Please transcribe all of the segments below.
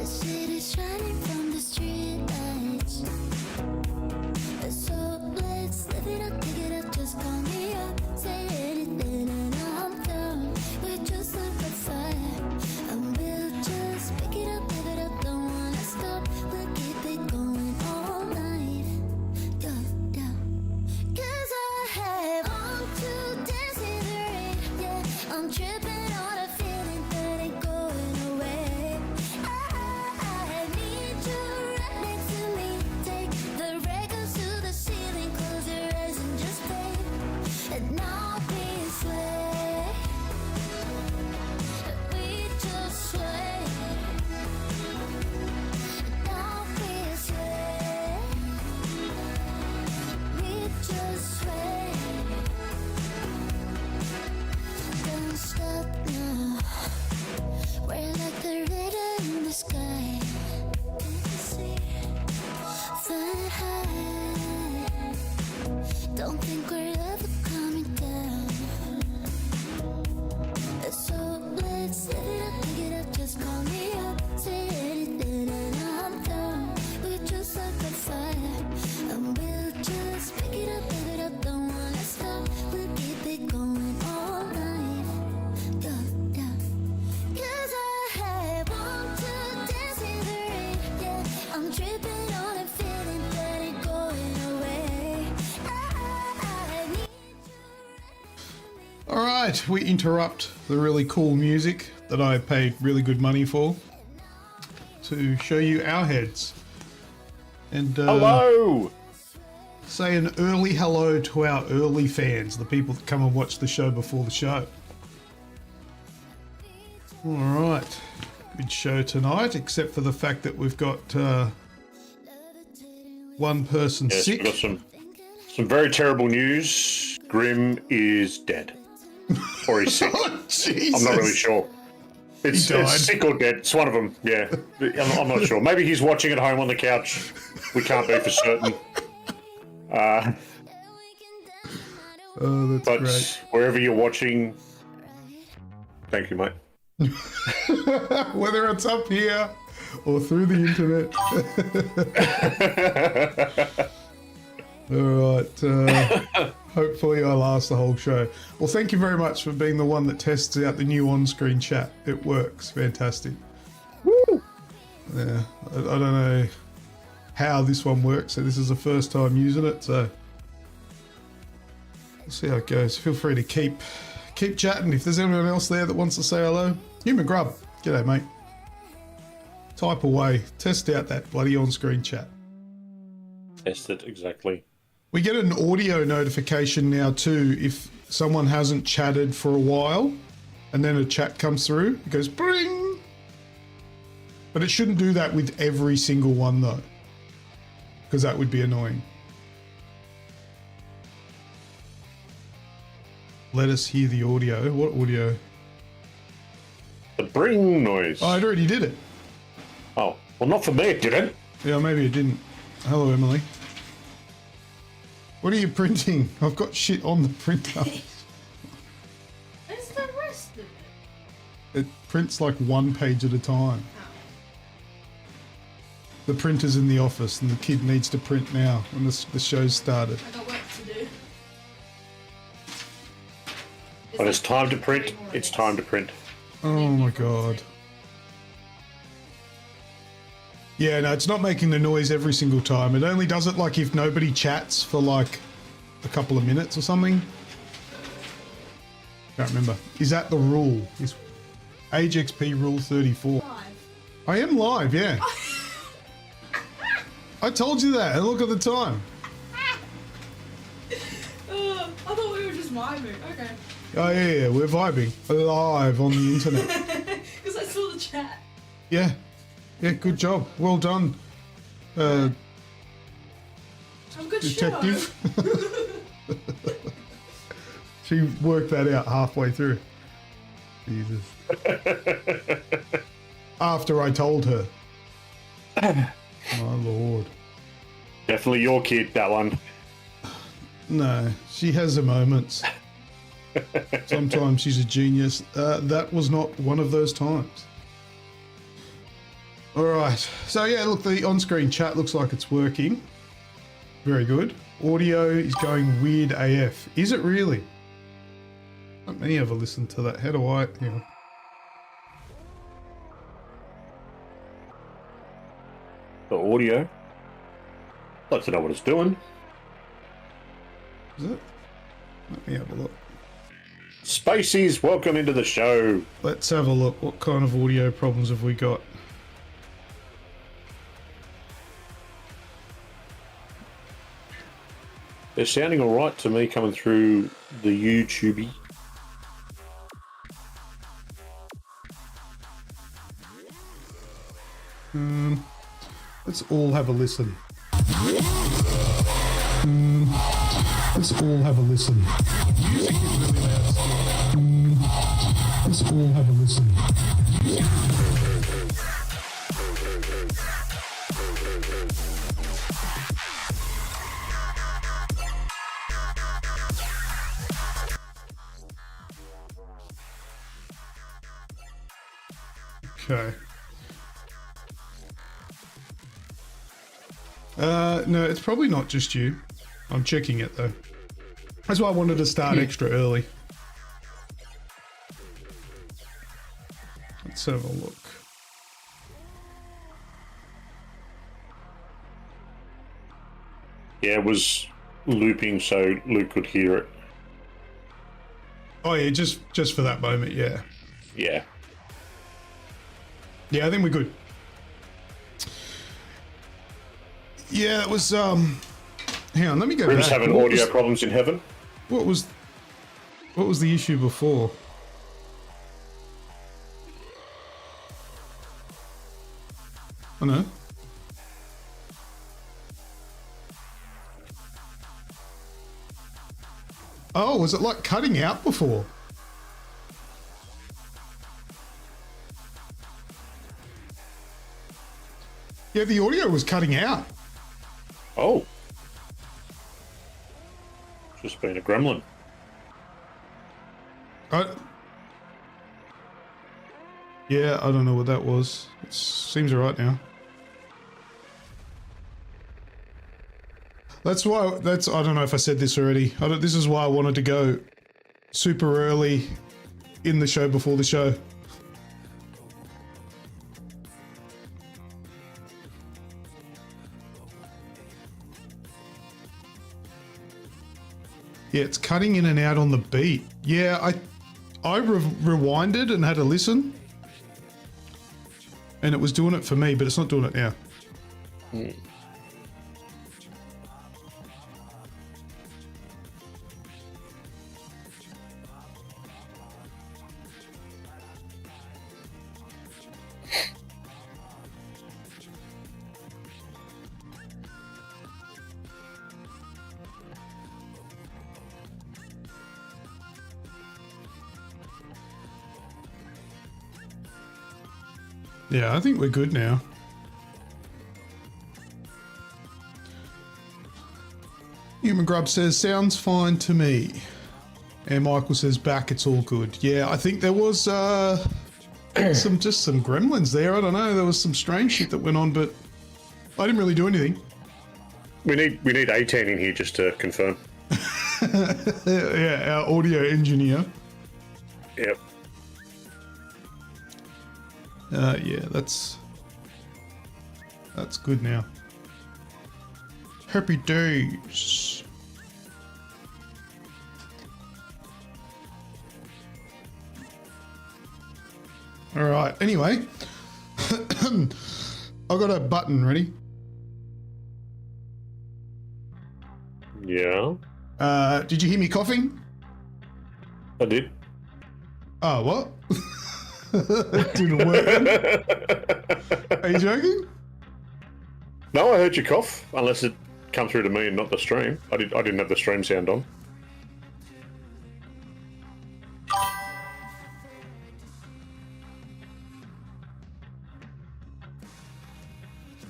city's shining from the street lights. So let's live it up, pick it up, just call me up. Say anything and I'm down. We're just like a fire, and we'll just pick it up, don't wanna stop. We'll keep it going all night. Go, go. 'Cause I want to dance in the rain, yeah. I'm tripping on a feeling that ain't going away. I need you right next to me. Take the records to the ceiling, close your eyes and just play. And now we sway. We just sway. Now we sway. We just sway. Don't stop now. We're like the river in the sky. Flying high. Don't think we're ever coming down. So let's live it up, pick it up, just call me up. Say anything and I'm down. We're just like a fire, and we'll just pick it up, don't wanna stop. We'll keep it going all night. Go, go. 'Cause I want to dance in the rain, yeah. I'm tripping on a feeling that ain't going away. I need you. All right, we interrupt the really cool music that I paid really good money for to show you our heads. And Hello! say an early hello to our early fans, the people that come and watch the show before the show. All right, good show tonight, except for the fact that we've got one person Yes, sick. we've got some very terrible news. Grim is dead. Or he's sick. Oh, Jesus. I'm not really sure. It's He died. sick or dead. It's one of them, yeah. I'm not sure. Maybe he's watching at home on the couch. We can't be for certain. Oh, that's But great. wherever you're watching, thank you, mate. Whether it's up here or through the internet. All right. Hopefully I last the whole show. Well, thank you very much for being the one that tests out the new on-screen chat. It works. Fantastic. Woo! Yeah. I don't know how this one works. So this is the first time using it. So we'll see how it goes. Feel free to keep chatting. If there's anyone else there that wants to say hello. Human Grub. G'day, mate. Type away. Test out that bloody on-screen chat. Test it, exactly. We get an audio notification now too if someone hasn't chatted for a while and then a chat comes through. It goes bring. But it shouldn't do that with every single one though, because that would be annoying. Let us hear the audio. What audio? The bring noise. Oh, it already did it. Oh, well, not for me, it didn't. Yeah, maybe it didn't. Hello, Emily. What are you printing? I've got shit on the printer. Where's the rest of it? It prints like one page at a time. The printer's in the office and the kid needs to print now when the show's started. I got work to do. When it's time to print, it's time to print. Oh my god. Yeah, no, it's not making the noise every single time. It only does it like if nobody chats for like a couple of minutes or something. Can't remember. Is that the rule? Is AGExp rule 34? Live. I am live, yeah. I told you that. And look at the time. I thought we were just vibing. Okay. Oh yeah, we're vibing live on the internet. Because I saw the chat. Yeah, yeah, good job. Well done, I'm a good detective. show. She worked that out halfway through. Jesus. After I told her. My lord. Definitely your kid, that one. No, she has her moments. Sometimes she's a genius. That was not one of those times. All right. So yeah, look, the on-screen chat looks like it's working. Very good. Audio is going weird AF. Is it really? Let me have a listen to that. How do I? Hang on. The audio. I'd like to know what it's doing. Is it? Let me have a look. Spaceys, welcome into the show. Let's have a look. What kind of audio problems have we got? They're sounding all right to me coming through the YouTube. Let's all have a listen. Let's all have a listen. Music is really loud still. Let's all have a listen. Okay. No, it's probably not just you. I'm checking it though. That's why I wanted to start extra early. Let's have a look. Yeah, it was looping so Luke could hear it. Oh yeah, just for that moment, yeah. Yeah. Yeah, I think we're good. Yeah, that was hang on, let me go Grim's back. having audio problems in heaven. What was the issue before? I know. Oh, was it like cutting out before? Yeah, the audio was cutting out. Oh. Just been a gremlin. Yeah, I don't know what that was. It seems alright now. I don't know if I said this already. This is why I wanted to go super early in the show before the show. Yeah, it's cutting in and out on the beat. Yeah, I rewinded and had a listen. And it was doing it for me, but it's not doing it now. Yeah, I think we're good now. Human Grub says, sounds fine to me. And Michael says, back, it's all good. Yeah, I think there was some gremlins there. I don't know. There was some strange shit that went on, but I didn't really do anything. We need 18 in here just to confirm. Yeah, our audio engineer. Yep. Yeah, that's good now. Happy days. All right. Anyway, I got a button ready. Yeah. Did you hear me coughing? I did. Oh, what? Didn't work. Are you joking? No, I heard you cough, unless it come through to me and not the stream. I didn't have the stream sound on.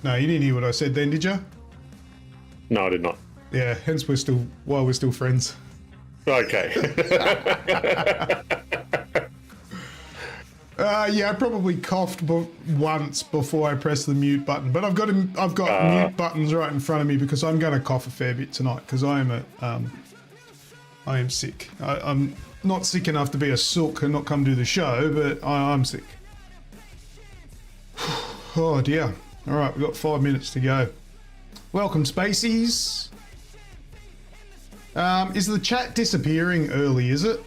No, you didn't hear what I said then, did you? No, I did not. Yeah, hence we're still friends. Okay. Yeah, I probably coughed once before I pressed the mute button, but I've got mute buttons right in front of me because I'm going to cough a fair bit tonight because I am sick. I'm not sick enough to be a sook and not come do the show, but I'm sick. Oh dear. All right, we've got 5 minutes to go. Welcome, Spaceys. Is the chat disappearing early, is it?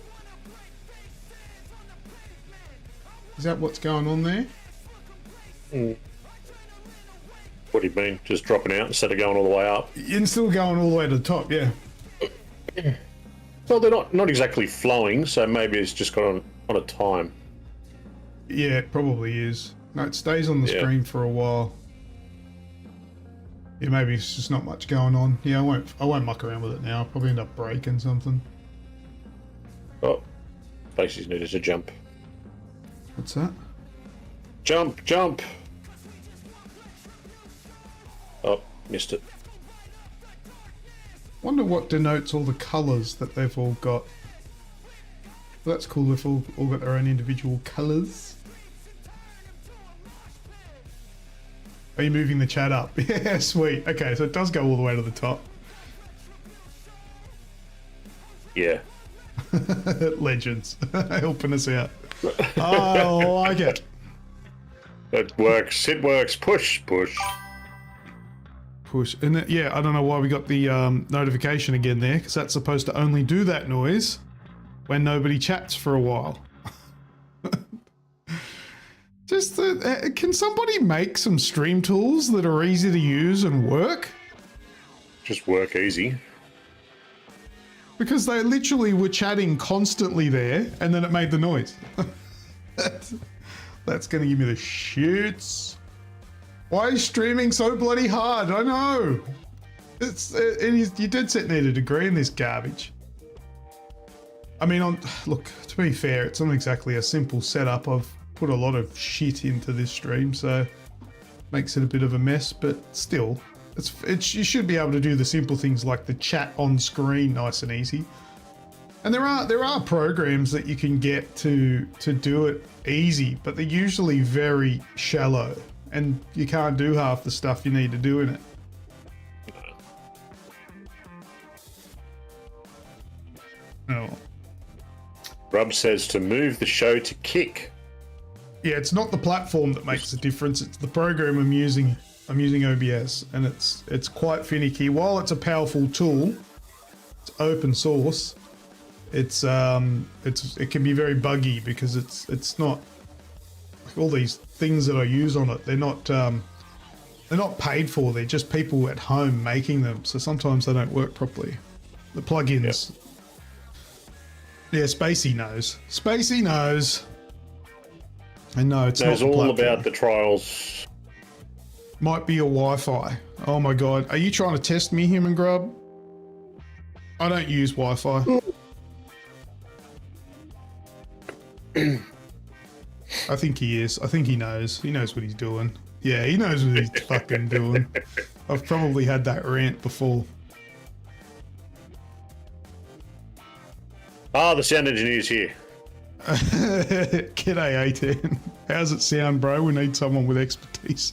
Is that what's going on there? What do you mean? Just dropping out instead of going all the way up? You're still going all the way to the top, yeah. Well, they're not exactly flowing, so maybe it's just got on a time. Yeah, it probably is. No, it stays on the screen for a while. Yeah, maybe it's just not much going on. Yeah, I won't muck around with it now. I'll probably end up breaking something. Oh, Faces needed to jump. What's that? Jump, jump! Oh, missed it. Wonder what denotes all the colours that they've all got. Well, that's cool. They've all got their own individual colours. Are you moving the chat up? Yeah, sweet. Okay, so it does go all the way to the top. Yeah. Legends. Helping us out. I like it. It works. It works. Push, push. Push. And yeah, I don't know why we got the notification again there, because that's supposed to only do that noise when nobody chats for a while. Just, can somebody make some stream tools that are easy to use and work? Just work easy. Because they literally were chatting constantly there, and then it made the noise. That's going to give me the shits. Why is streaming so bloody hard? I know. You dead set need a degree in this garbage. I mean, look, to be fair, it's not exactly a simple setup. I've put a lot of shit into this stream, so makes it a bit of a mess, but still, you should be able to do the simple things like the chat on screen nice and easy. And there are programs that you can get to do it easy, but they're usually very shallow, and you can't do half the stuff you need to do in it. Oh. Rub says to move the show to kick. Yeah, it's not the platform that makes the difference. It's the program I'm using. I'm using OBS, and it's quite finicky. While it's a powerful tool, it's open source. It can be very buggy because it's not like all these things that I use on it. They're not paid for. They're just people at home making them. So sometimes they don't work properly. The plugins. Yep. Yeah, Spacey knows. Spacey knows. And no, it's not the all platform. About the trials. Might be your Wi-Fi. Oh my god. Are you trying to test me, Human Grub? I don't use Wi-Fi. I think he is. I think he knows. He knows what he's doing. Yeah, he knows what he's fucking doing. I've probably had that rant before. Ah, the sound engineer's here. G'day, A10. How's it sound, bro? We need someone with expertise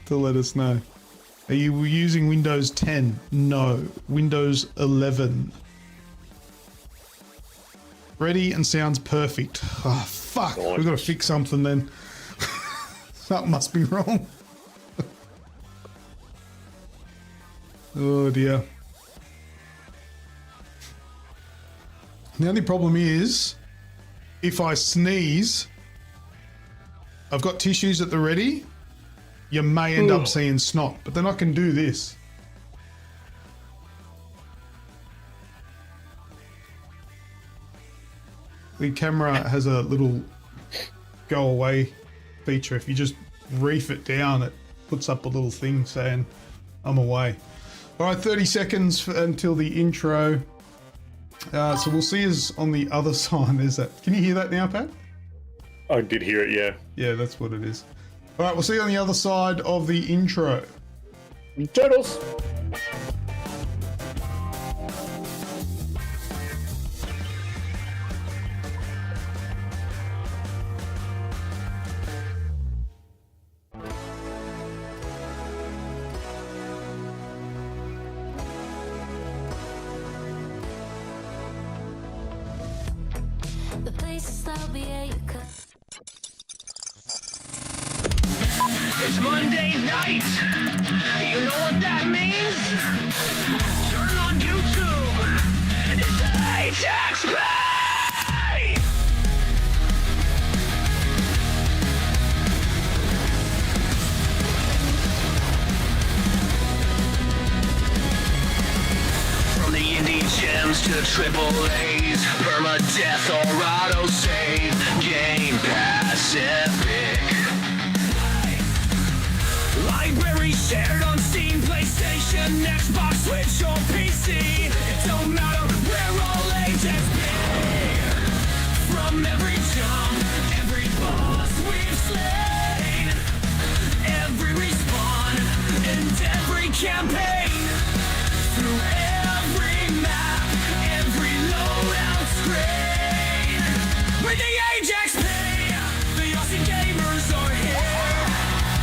to let us know. Are you using Windows 10? No. Windows 11. Ready and sounds perfect. Oh, fuck. Nice. We've got to fix something then. Something must be wrong. Oh, dear. The only problem is, if I sneeze, I've got tissues at the ready, you may end up seeing snot, but then I can do this. The camera has a little go away feature. If you just reef it down, it puts up a little thing saying I'm away. All right, 30 seconds until the intro. So we'll see us on the other side. There's that. Can you hear that now, Pat? I did hear it, yeah. Yeah, that's what it is. All right, we'll see you on the other side of the intro. Turtles! faces, that'll be it. You could. It's Monday night. You know what that means? Turn on YouTube. It's AGExp. From the indie gems to the triple A's, permadeath or auto save, Game Pass epic. Library shared on Steam, PlayStation, Xbox, Switch, or PC. It don't matter, we're all AGExp. From every jump, every boss we've slain, every respawn, and every campaign. Through every map, every loadout screen. With the AGExp, the Aussie gamers are here.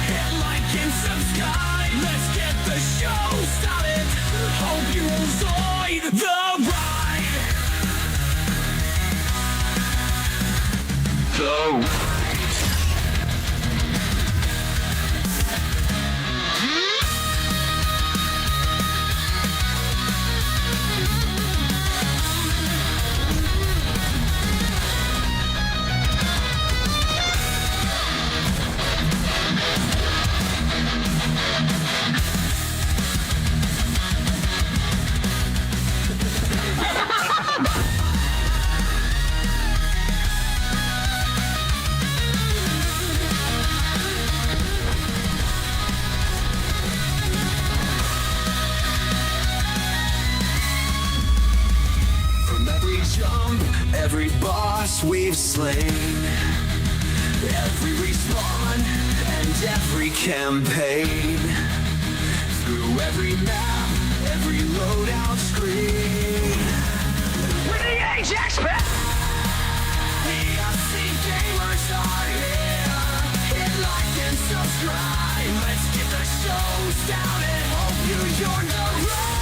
Hit like and subscribe. Let's get the show started. Hope you enjoy the ride. The every boss we've slain, every respawn and every campaign. Through every map, every loadout screen. We're the AGExp. The Aussie gamers are here. Hit like and subscribe. Let's get the show started. Hope you're the ride.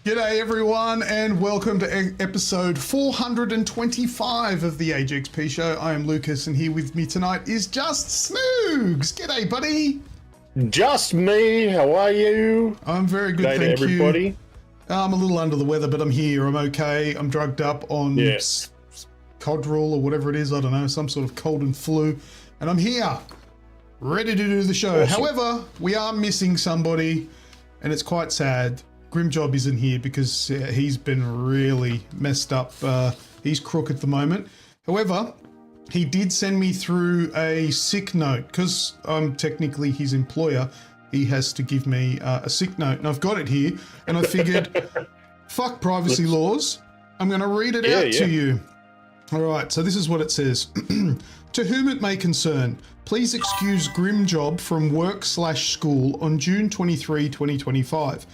G'day everyone and welcome to episode 425 of the AGExp show. I am Lucas and here with me tonight is just Snoogs. G'day buddy. Just me. How are you? I'm very good, G'day thank to everybody. you. I'm a little under the weather, but I'm here. I'm okay. I'm drugged up on Codral or whatever it is. I don't know, some sort of cold and flu. And I'm here, ready to do the show. Awesome. However, we are missing somebody and it's quite sad. Grimjob isn't here because he's been really messed up. He's crook at the moment. However, he did send me through a sick note because I'm technically his employer. He has to give me a sick note and I've got it here and I figured, fuck privacy laws. I'm going to read it out to you. All right, so this is what it says. To whom it may concern, please excuse Grimjob from work/school on June 23, 2025.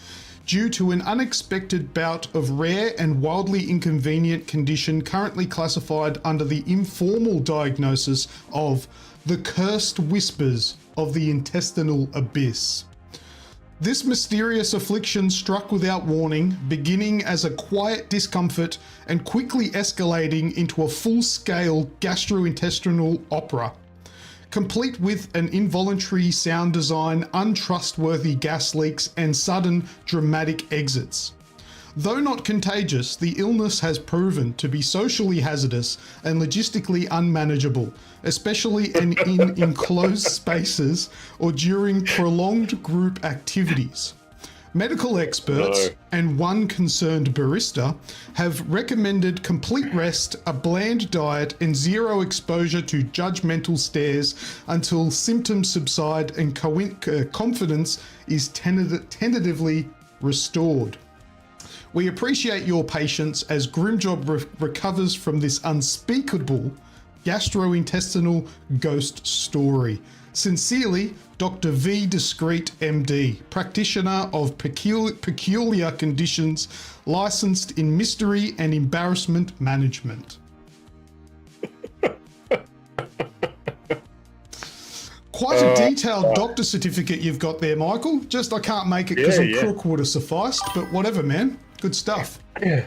Due to an unexpected bout of rare and wildly inconvenient condition currently classified under the informal diagnosis of the cursed whispers of the intestinal abyss. This mysterious affliction struck without warning, beginning as a quiet discomfort and quickly escalating into a full-scale gastrointestinal opera. Complete with an involuntary sound design, untrustworthy gas leaks, and sudden dramatic exits. Though not contagious, the illness has proven to be socially hazardous and logistically unmanageable, especially in enclosed spaces or during prolonged group activities. Medical experts and one concerned barista have recommended complete rest, a bland diet, and zero exposure to judgmental stares until symptoms subside and confidence is tentatively restored. We appreciate your patience as Grimjob recovers from this unspeakable gastrointestinal ghost story. Sincerely, Dr. V. Discreet, MD, practitioner of peculiar conditions, licensed in mystery and embarrassment management. Quite a detailed doctor certificate you've got there, Michael. Just I can't make it because crook would have sufficed, but whatever, man. Good stuff. Yeah.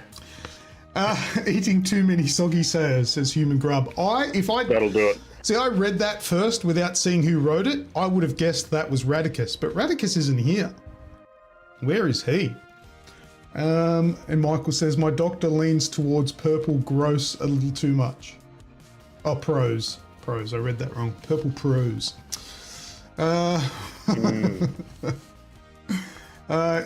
Eating too many soggy sayers, says Human Grub. That'll do it. See, I read that first without seeing who wrote it. I would have guessed that was Radicus, but Radicus isn't here. Where is he? And Michael says, my doctor leans towards purple gross a little too much. Oh, prose. Prose, I read that wrong. Purple prose.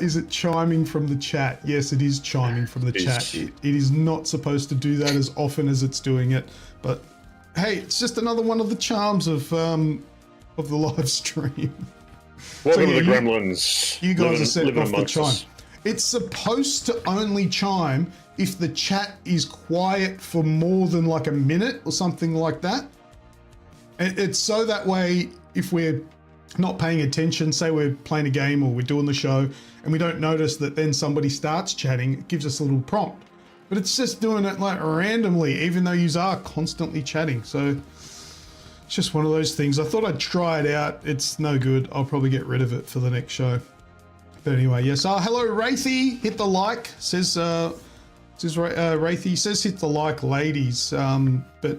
Is it chiming from the chat? Yes, it is chiming from the chat. It is not supposed to do that as often as it's doing it, but hey, it's just another one of the charms of the live stream. Welcome to the Gremlins. You guys are setting off the chime. us. It's supposed to only chime if the chat is quiet for more than like a minute or something like that. It's so that way if we're not paying attention, say we're playing a game or we're doing the show and we don't notice that then somebody starts chatting, it gives us a little prompt. But it's just doing it like randomly, even though you are constantly chatting. So it's just one of those things. I thought I'd try it out. It's no good. I'll probably get rid of it for the next show. But anyway, yes. Hello, Wraithy. Hit the like, says Wraithy. Says hit the like, ladies. But,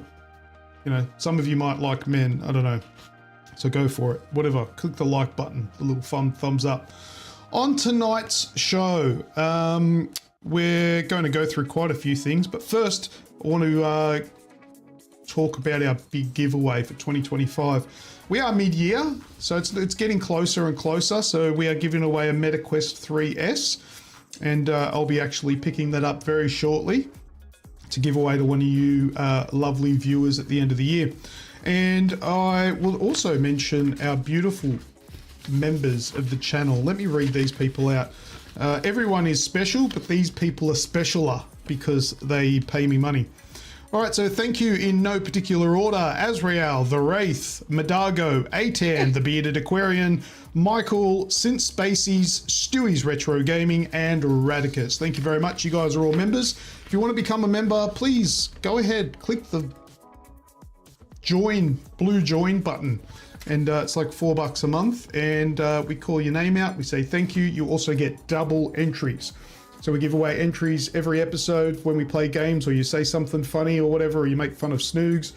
you know, some of you might like men. I don't know. So go for it. Whatever. Click the like button. The little thumbs up. On tonight's show, we're going to go through quite a few things. But first, I want to talk about our big giveaway for 2025. We are mid-year, so it's getting closer and closer. So we are giving away a MetaQuest 3S. And I'll be actually picking that up very shortly to give away to one of you lovely viewers at the end of the year. And I will also mention our beautiful members of the channel. Let me read these people out. Everyone is special, but these people are specialer because they pay me money. All right, so thank you in no particular order. Azrael, The Wraith, Madago, Atan, The Bearded Aquarian, Michael, Since Spacies, Stewie's Retro Gaming, and Radicus. Thank you very much. You guys are all members. If you want to become a member, please go ahead, click the blue join button. And it's like $4 a month. And we call your name out. We say thank you. You also get double entries. So we give away entries every episode when we play games, or you say something funny or whatever, or you make fun of Snoogs.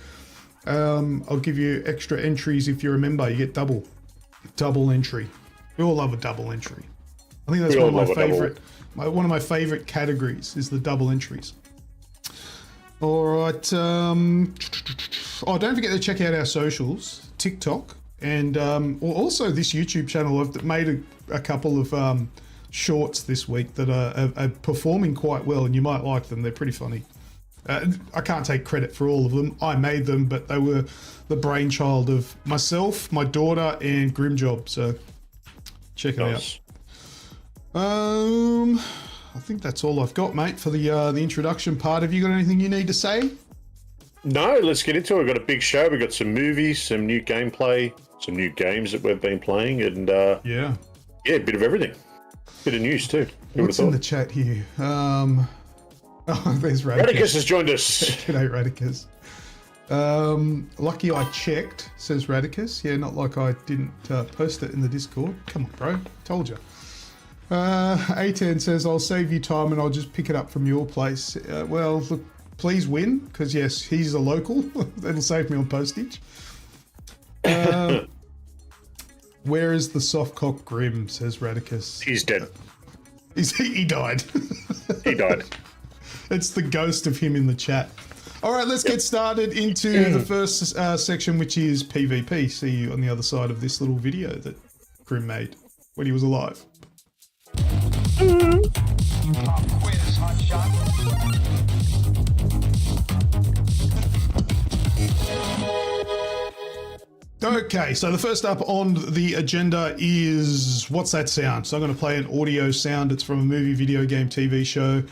I'll give you extra entries if you're a member. You get double entry. We all love a double entry. I think that's one of my favorite. One of my favorite categories is the double entries. All right. Don't forget to check out our socials, TikTok, and also this YouTube channel. I've made a couple of shorts this week that are performing quite well, and you might like them. They're pretty funny. I can't take credit for all of them. I made them, but they were the brainchild of myself, my daughter, and Grimjob. So check it out. I think that's all I've got, mate, for the introduction part. Have you got anything you need to say? No, let's get into it. We've got a big show. We've got some movies, some new gameplay, some new games that we've been playing, and a bit of everything. Bit of news too. What's in the chat here? There's Radicus. Radicus has joined us. G'day, Radicus. Lucky I checked, says Radicus. Yeah, not like I didn't post it in the Discord. Come on, bro. Told you. A10 says, I'll save you time and I'll just pick it up from your place. Well, look, please win, because yes, he's a local. That'll save me on postage. Where is the softcock Grim, says Radicus. He's dead. He died. He died. It's the ghost of him in the chat. All right, let's get started into the first section, which is PvP. See you on the other side of this little video that Grim made when he was alive. Okay, so the first up on the agenda is What's That Sound? So I'm going to play an audio sound. It's from a movie, video game, TV show.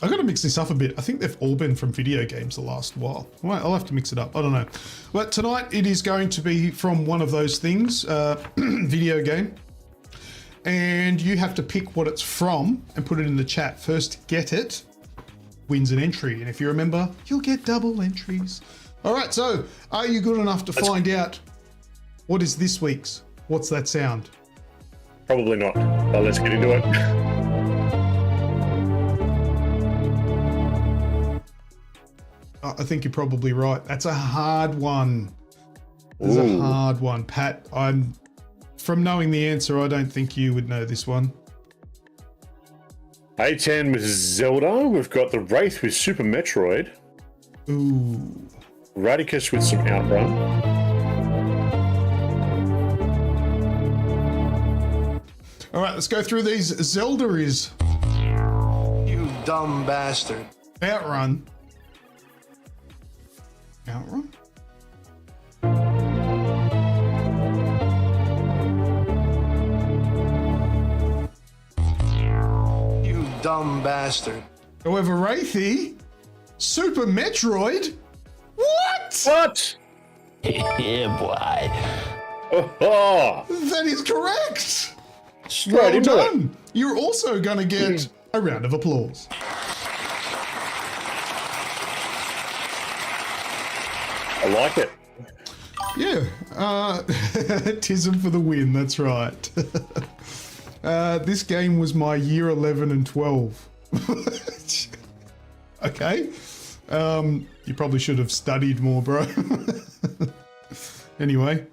I got to mix this up a bit. I think they've all been from video games the last while. Well, I'll have to mix it up. I don't know. But tonight it is going to be from one of those things, video game. And you have to pick what it's from and put it in the chat. First to get it wins an entry. And if you remember, you'll get double entries. All right, so are you good enough to find out what is this week's? What's that sound? Probably not, but let's get into it. I think you're probably right. That's a hard one. That's a hard one. Pat, from knowing the answer, I don't think you would know this one. A10 with Zelda. We've got the Wraith with Super Metroid. Ooh. Radicus with some Outrun. All right, let's go through these. Zelda is You dumb bastard. Outrun. Outrun? You dumb bastard. However, Wraithy, Super Metroid? What? What? Yeah, boy. Oh, That is correct. straight Well into it. done. You're also going to get a round of applause. I like it. Yeah, Tism for the win, that's right. This game was my year 11 and 12. Okay. You probably should have studied more, bro. Anyway,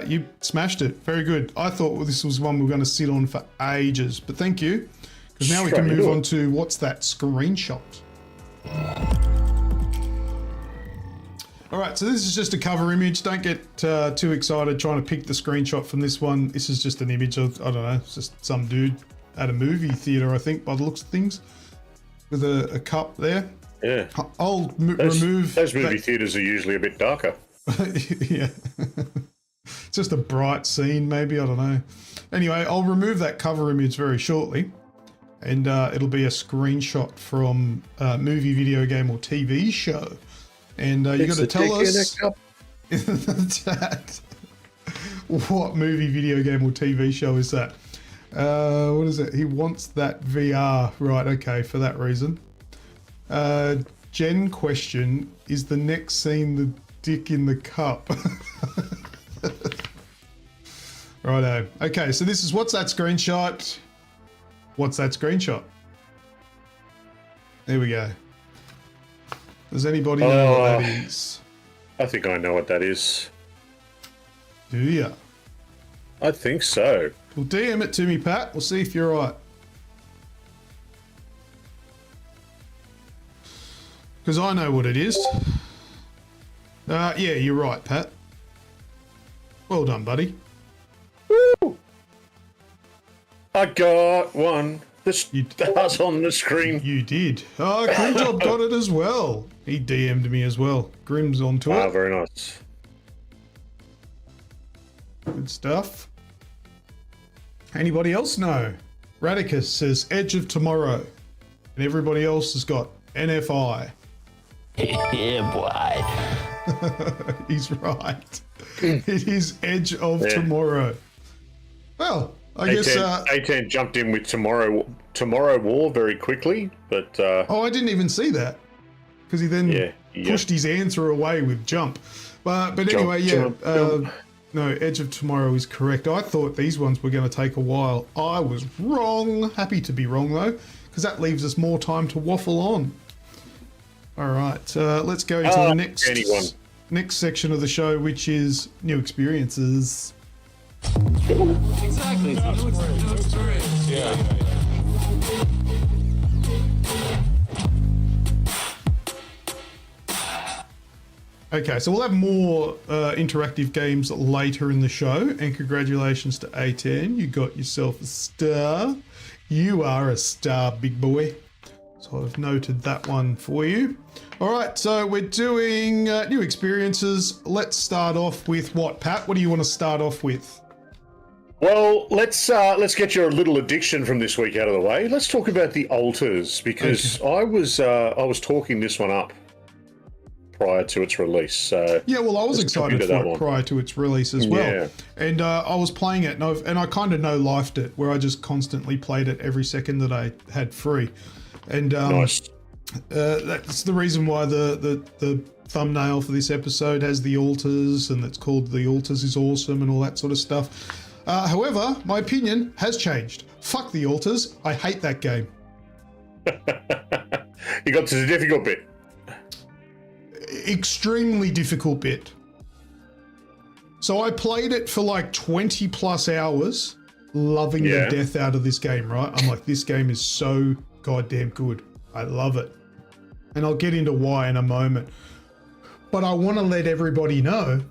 you smashed it. Very good. I thought this was one we were going to sit on for ages, but thank you. Because now we can Straight move into on it. to what's that screenshot. All right, so this is just a cover image. Don't get too excited trying to pick the screenshot from this one. This is just an image of, I don't know, it's just some dude at a movie theater, I think, by the looks of things, with a cup there. Yeah. I'll remove... Those movie that- theatres are usually a bit darker. Yeah. It's just a bright scene, maybe, I don't know. Anyway, I'll remove that cover image very shortly. And it'll be a screenshot from a movie, video game, or TV show. And you got to tell us in the chat what movie, video game, or TV show is that. What is it? He wants that VR. Right, okay, for that reason. Jen question, is the next scene the dick in the cup? Righto. Okay, so this is what's that screenshot? What's that screenshot? There we go. Does anybody know what that is? I think I know what that is. Do ya? I think so. Well, DM it to me, Pat. We'll see if you're right. Because I know what it is. Yeah, you're right, Pat. Well done, buddy. Woo! I got one. The stars on the screen. You did. Oh, Grimjob got it as well. He DM'd me as well. Grim's onto Ah, it. very nice. Good stuff. Anybody else know? Radicus says Edge of Tomorrow. And everybody else has got NFI. Yeah, boy. He's right. It is Edge of Tomorrow. Well, I guess... A10 jumped in with Tomorrow War very quickly, but... oh, I didn't even see that. Because he then pushed his answer away with jump. But anyway, jump. No, Edge of Tomorrow is correct. I thought these ones were going to take a while. I was wrong. Happy to be wrong, though, because that leaves us more time to waffle on. All right, let's go into the next section of the show, which is new experiences. Exactly. It's a new experience. Yeah. Okay, so we'll have more interactive games later in the show, and congratulations to A10. You got yourself a star. You are a star, big boy. So I've noted that one for you. All right, so we're doing new experiences. Let's start off with what, Pat? What do you want to start off with? Well, let's get your little addiction from this week out of the way. Let's talk about the ALTERS, because I was talking this one up prior to its release. So yeah, well, I was excited for it prior to its release as well. Yeah. And I was playing it, and I kind of no-lifed it, where I just constantly played it every second that I had free. And nice. That's the reason why the thumbnail for this episode has the ALTERS, and it's called The ALTERS is Awesome and all that sort of stuff. However, my opinion has changed. Fuck the ALTERS. I hate that game. You got to the difficult bit. Extremely difficult bit. So I played it for like 20 plus hours, loving the death out of this game, right? I'm like, this game is so goddamn good. I love it. And I'll get into why in a moment. But I want to let everybody know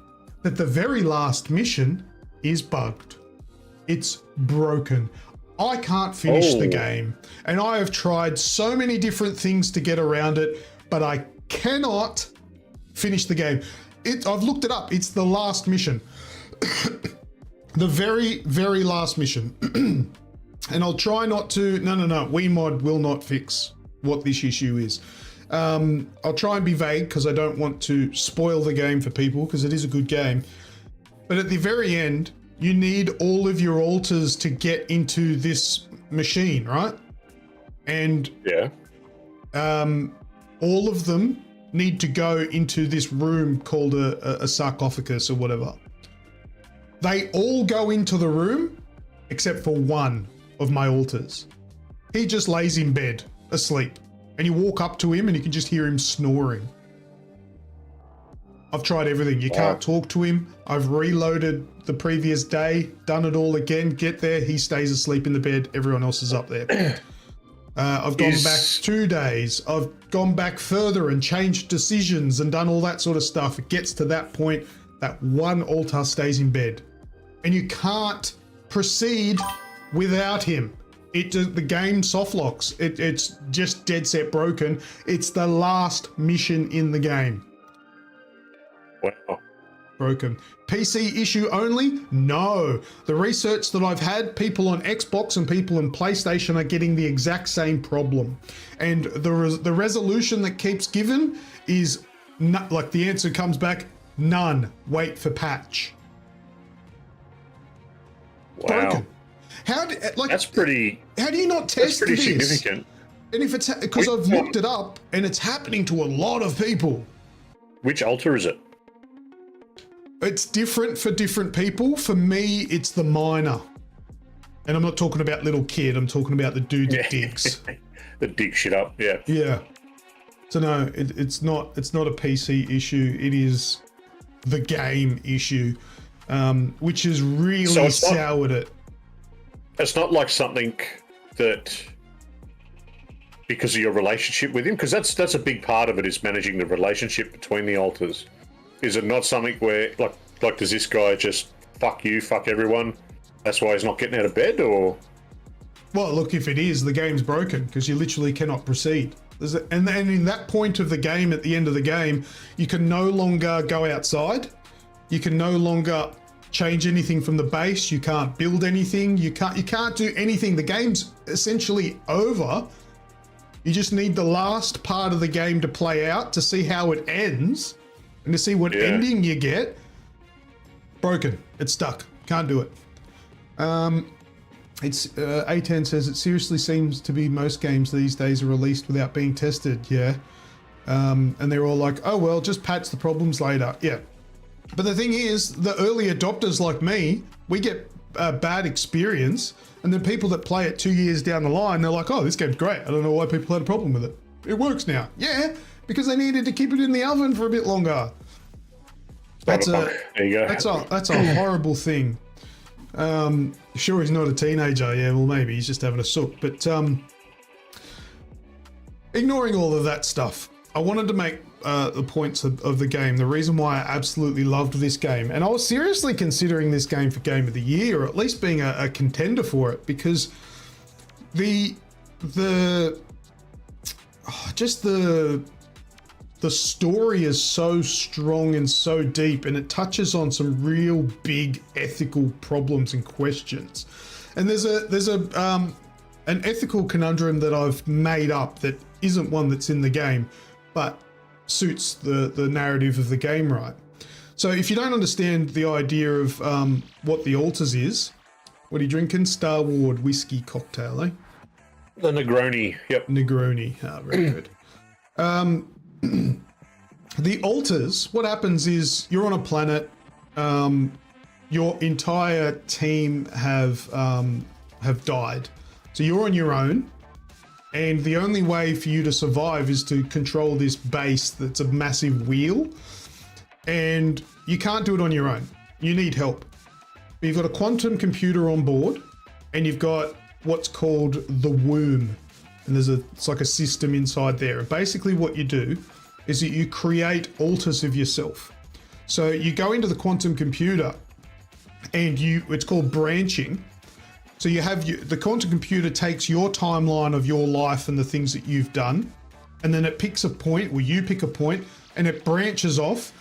that the very last mission is bugged. It's broken. I can't finish the game. And I have tried so many different things to get around it, but I cannot finish the game. I've looked it up. It's the last mission. The very, very last mission. And I'll try not to... No. WeMod will not fix what this issue is. I'll try and be vague because I don't want to spoil the game for people, because it is a good game. But at the very end, you need all of your ALTERS to get into this machine, right? And all of them need to go into this room called a sarcophagus or whatever. They all go into the room except for one of my ALTERS. He just lays in bed asleep, and you walk up to him and you can just hear him snoring. I've tried everything. You can't talk to him. I've reloaded the previous day, done it all again, get there, he stays asleep in the bed, everyone else is up there. I've gone back 2 days. I've gone back further and changed decisions and done all that sort of stuff. It gets to that point that one ALTER stays in bed. And you can't proceed without him. The game soft locks. It's just dead set broken. It's the last mission in the game. Wow. Broken. PC issue only? No. The research that I've had, people on Xbox and people on PlayStation are getting the exact same problem. And the resolution that keeps given is, like the answer comes back, none. Wait for patch. Wow. Broken. That's pretty... How do you not test That's pretty this? significant. And if it's... Because I've looked it up and it's happening to a lot of people. Which ALTER is it? It's different for different people. For me, it's the miner. And I'm not talking about little kid. I'm talking about the dude that digs. That dig shit up, yeah. Yeah. So no, it's not a PC issue. It is the game issue, which has really soured it. It's not like something that, because of your relationship with him, because that's a big part of it, is managing the relationship between the ALTERS. Is it not something where, like does this guy just fuck you, fuck everyone? That's why he's not getting out of bed, or? Well, look, if it is, the game's broken because you literally cannot proceed. And then in that point of the game, at the end of the game, you can no longer go outside. You can no longer change anything from the base. You can't build anything. You can't do anything. The game's essentially over. You just need the last part of the game to play out to see how it ends. And to see what ending you get. Broken. It's stuck. Can't do it. It's A10 says it seriously seems to be most games these days are released without being tested. Yeah. And they're all like, oh, well, just patch the problems later. Yeah. But the thing is, the early adopters like me, we get a bad experience. And then people that play it 2 years down the line, they're like, oh, this game's great. I don't know why people had a problem with it. It works now. Yeah. Because they needed to keep it in the oven for a bit longer. There you go. That's a horrible thing. Sure, he's not a teenager. Yeah, well, maybe he's just having a sook. But ignoring all of that stuff, I wanted to make the points of the game. The reason why I absolutely loved this game, and I was seriously considering this game for Game of the Year, or at least being a contender for it, because just the the story is so strong and so deep, and it touches on some real big ethical problems and questions. And there's an ethical conundrum that I've made up that isn't one that's in the game, but suits the narrative of the game right. So if you don't understand the idea of what the ALTERS is, what are you drinking? Star Wars whiskey cocktail, eh? The Negroni, yep. Negroni, very good. The ALTERS, what happens is you're on a planet, your entire team have died. So you're on your own, and the only way for you to survive is to control this base that's a massive wheel, and you can't do it on your own. You need help. But you've got a quantum computer on board, and you've got what's called the womb, and it's like a system inside there. And basically what you do is that you create ALTERS of yourself. So you go into the quantum computer, and it's called branching. So you have the quantum computer takes your timeline of your life and the things that you've done, and then it picks a point, or you pick a point, and it branches off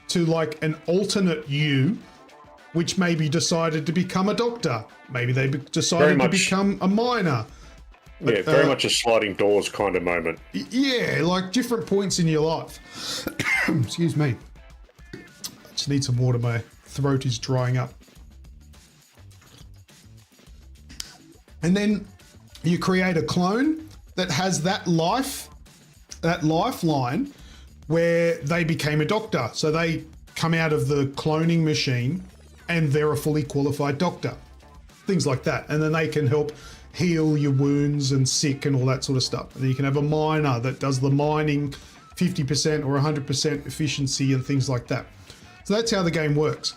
to like an alternate you, which maybe decided to become a doctor. Maybe they decided to become a miner. Yeah, very much a sliding doors kind of moment. Yeah, like different points in your life. Excuse me. I just need some water. My throat is drying up. And then you create a clone that has that lifeline where they became a doctor. So they come out of the cloning machine and they're a fully qualified doctor. Things like that. And then they can help heal your wounds and sick and all that sort of stuff. And then you can have a miner that does the mining 50% or 100% efficiency and things like that. So that's how the game works.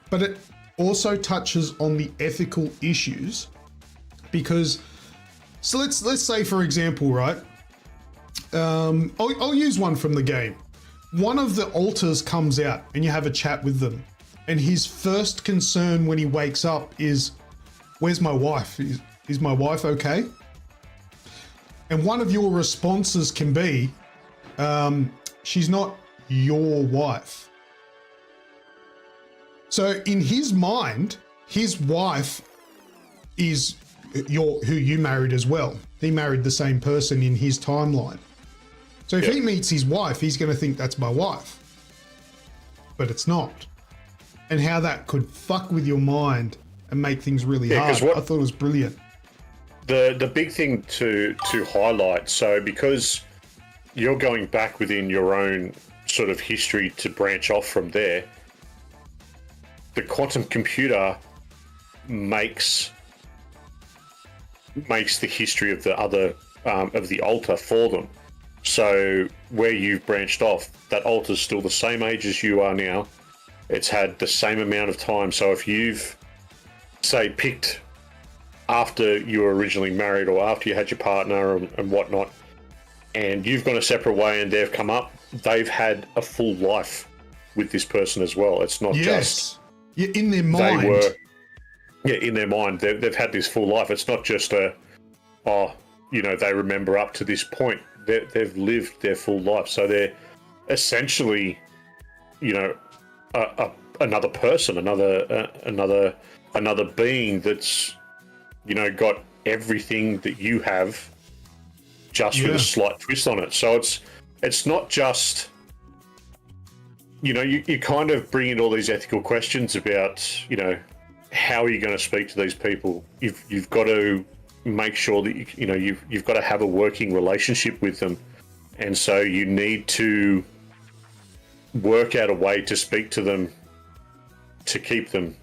But it also touches on the ethical issues because, so let's say for example, right? I'll use one from the game. One of the ALTERS comes out and you have a chat with them. And his first concern when he wakes up is, where's my wife? Is my wife okay? And one of your responses can be, she's not your wife. So in his mind, his wife is who you married as well. He married the same person in his timeline. So if he meets his wife, he's going to think that's my wife. But it's not. And how that could fuck with your mind and make things really hard. I thought it was brilliant. The big thing to highlight, so because you're going back within your own sort of history to branch off from there, the quantum computer makes the history of the other of the ALTER for them. So where you've branched off, that ALTER's still the same age as you are now. It's had the same amount of time. So if you've, say, picked after you were originally married or after you had your partner and whatnot, and you've gone a separate way and they've come up, they've had a full life with this person as well. It's not just... Yeah, in their mind. In their mind, they've had this full life. It's not just they remember up to this point. They've lived their full life. So they're essentially, another person, another being that's, got everything that you have, just with a slight twist on it. So it's not just, you kind of bring in all these ethical questions about, how are you going to speak to these people? You've got to make sure that you've got to have a working relationship with them, and so you need to work out a way to speak to them to keep them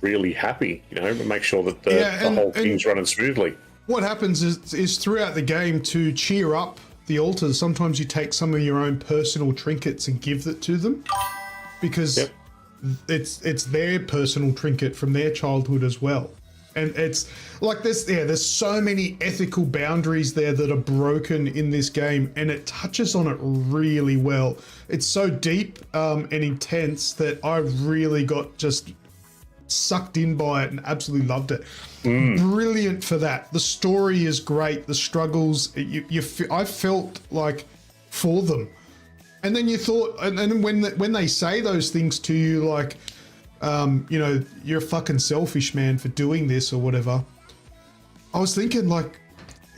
really happy, make sure that the whole thing's running smoothly. What happens is throughout the game, to cheer up the ALTERS, sometimes you take some of your own personal trinkets and give it to them, because it's their personal trinket from their childhood as well. And it's like there's so many ethical boundaries there that are broken in this game, and it touches on it really well. It's so deep and intense that I really got just sucked in by it and absolutely loved it. Brilliant for that. The story is great. The struggles, I felt like for them. And then you thought, and then when they say those things to you, like, you know, you're a fucking selfish man for doing this or whatever. I was thinking, like,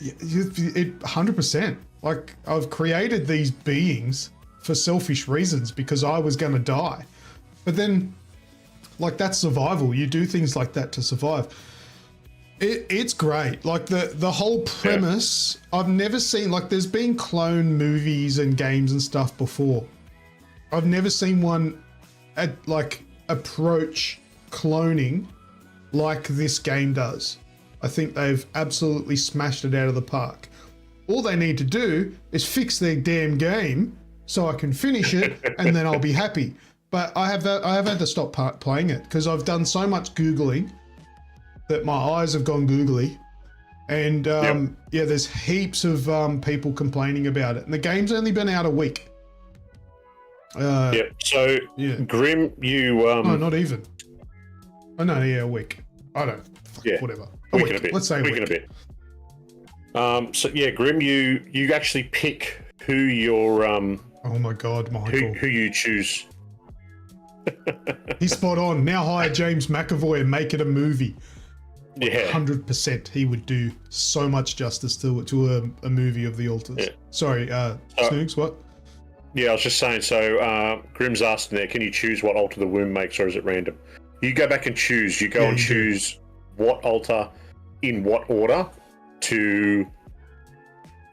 it 100%. Like, I've created these beings for selfish reasons because I was going to die. But then, like, that's survival. You do things like that to survive. It's great. Like, the whole premise, I've never seen, like, there's been clone movies and games and stuff before. I've never seen one approach cloning like this game does. I think they've absolutely smashed it out of the park. All they need to do is fix their damn game so I can finish it and then I'll be happy. But I have had to stop playing it because I've done so much Googling that my eyes have gone googly. And yeah, there's heaps of people complaining about it. And the game's only been out a week. So Grim, you... no, not even. Oh, no, yeah, a week. I don't... Whatever. A week. And a bit. Let's say a week. And a bit. So yeah, Grim, you actually pick who your... oh my God, Michael. Who you choose. He's spot on. Now hire James McAvoy and make it a movie. Yeah. 100%. He would do so much justice to a movie of the Alters. Yeah. Sorry, Snoogs, what? Yeah, I was just saying, so Grim's asking there, can you choose what altar the womb makes or is it random? You go back and choose. You go and choose what altar in what order to,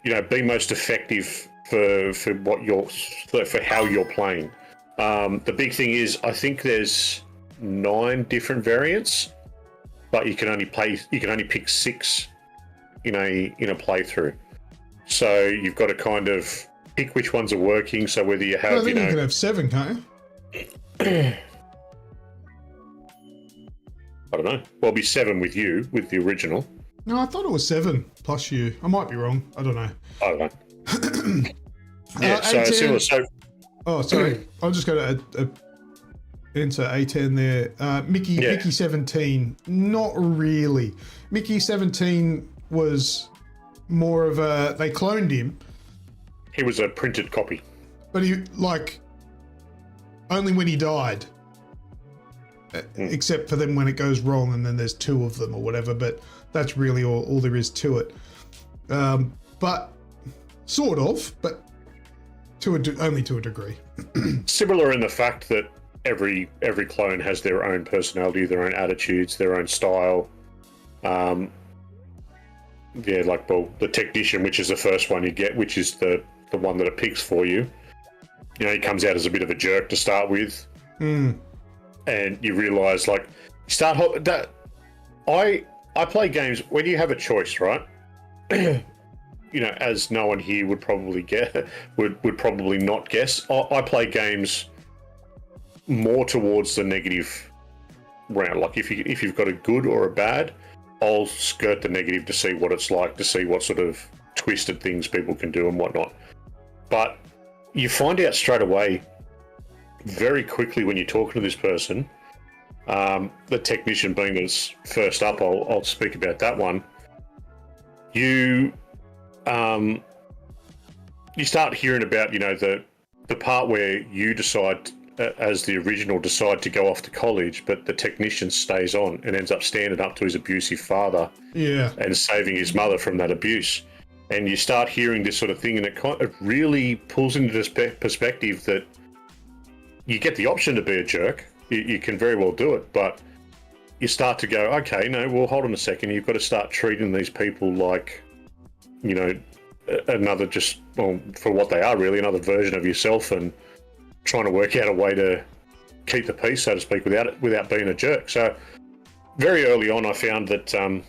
you know, be most effective for what you're, for how you're playing. The big thing is, I think there's 9 different variants, but you can only pick 6 in a playthrough. So you've got to kind of pick which ones are working. So whether you have, I think you can have 7, can't you? I don't know. Well, it'll be 7 with you, with the original. No, I thought it was 7 plus you. I might be wrong. I don't know. I don't know. Yeah, so similar. So, oh, sorry. I'll just go to enter A10 there. Mickey 17. Not really. Mickey 17 was more of a... They cloned him. He was a printed copy. But he, like... Only when he died. Except for then when it goes wrong and then there's 2 of them or whatever. But that's really all there is to it. But... Sort of, but... only to a degree. Similar in the fact that every clone has their own personality, their own attitudes, their own style. Yeah, like, well, the technician, which is the first one you get, which is the one that it picks for you. You know, he comes out as a bit of a jerk to start with. And you realise, like, you start... that. I play games when you have a choice, right? You know, as no one here would probably get, would probably not guess. I play games more towards the negative round. Like if you've got a good or a bad, I'll skirt the negative to see what it's like, to see what sort of twisted things people can do and whatnot. But you find out straight away, very quickly when you're talking to this person, the technician being this first up, I'll speak about that one. You start hearing about, you know, the part where you decide, as the original, decide to go off to college, but the technician stays on and ends up standing up to his abusive father, and saving his mother from that abuse. And you start hearing this sort of thing, and it really pulls into this perspective that you get the option to be a jerk. You can very well do it, but you start to go, okay, no, well, hold on a second. You've got to start treating these people like, you know, another, just, well, for what they are really, another version of yourself, and trying to work out a way to keep the peace, so to speak, without being a jerk. So very early on, I found that,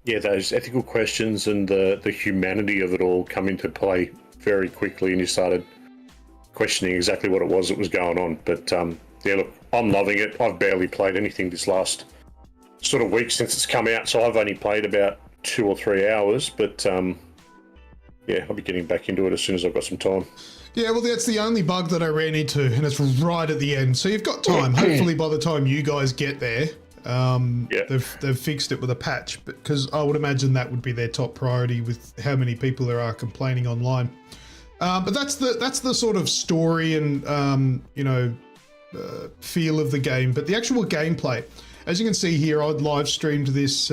those ethical questions and the humanity of it all come into play very quickly, and you started questioning exactly what it was that was going on. But yeah, look, I'm loving it. I've barely played anything this last sort of week since it's come out, so I've only played about 2 or 3 hours, but yeah, I'll be getting back into it as soon as I've got some time. Yeah, well, that's the only bug that I ran into, and it's right at the end. So you've got time. Hopefully, by the time you guys get there, they've fixed it with a patch. Because I would imagine that would be their top priority with how many people there are complaining online. But that's the sort of story and feel of the game. But the actual gameplay, as you can see here, I'd live streamed this.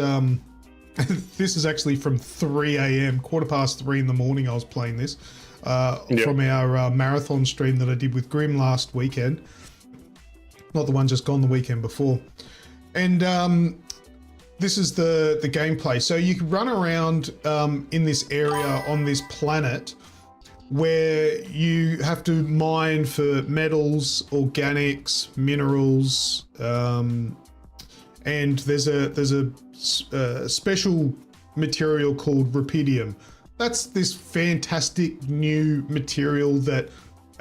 This is actually from 3 a.m., 3:15 in the morning. I was playing this from our marathon stream that I did with Grim last weekend. Not the one just gone the weekend before. And this is the gameplay. So you can run around in this area on this planet where you have to mine for metals, organics, minerals, and there's a special material called rubidium. That's this fantastic new material that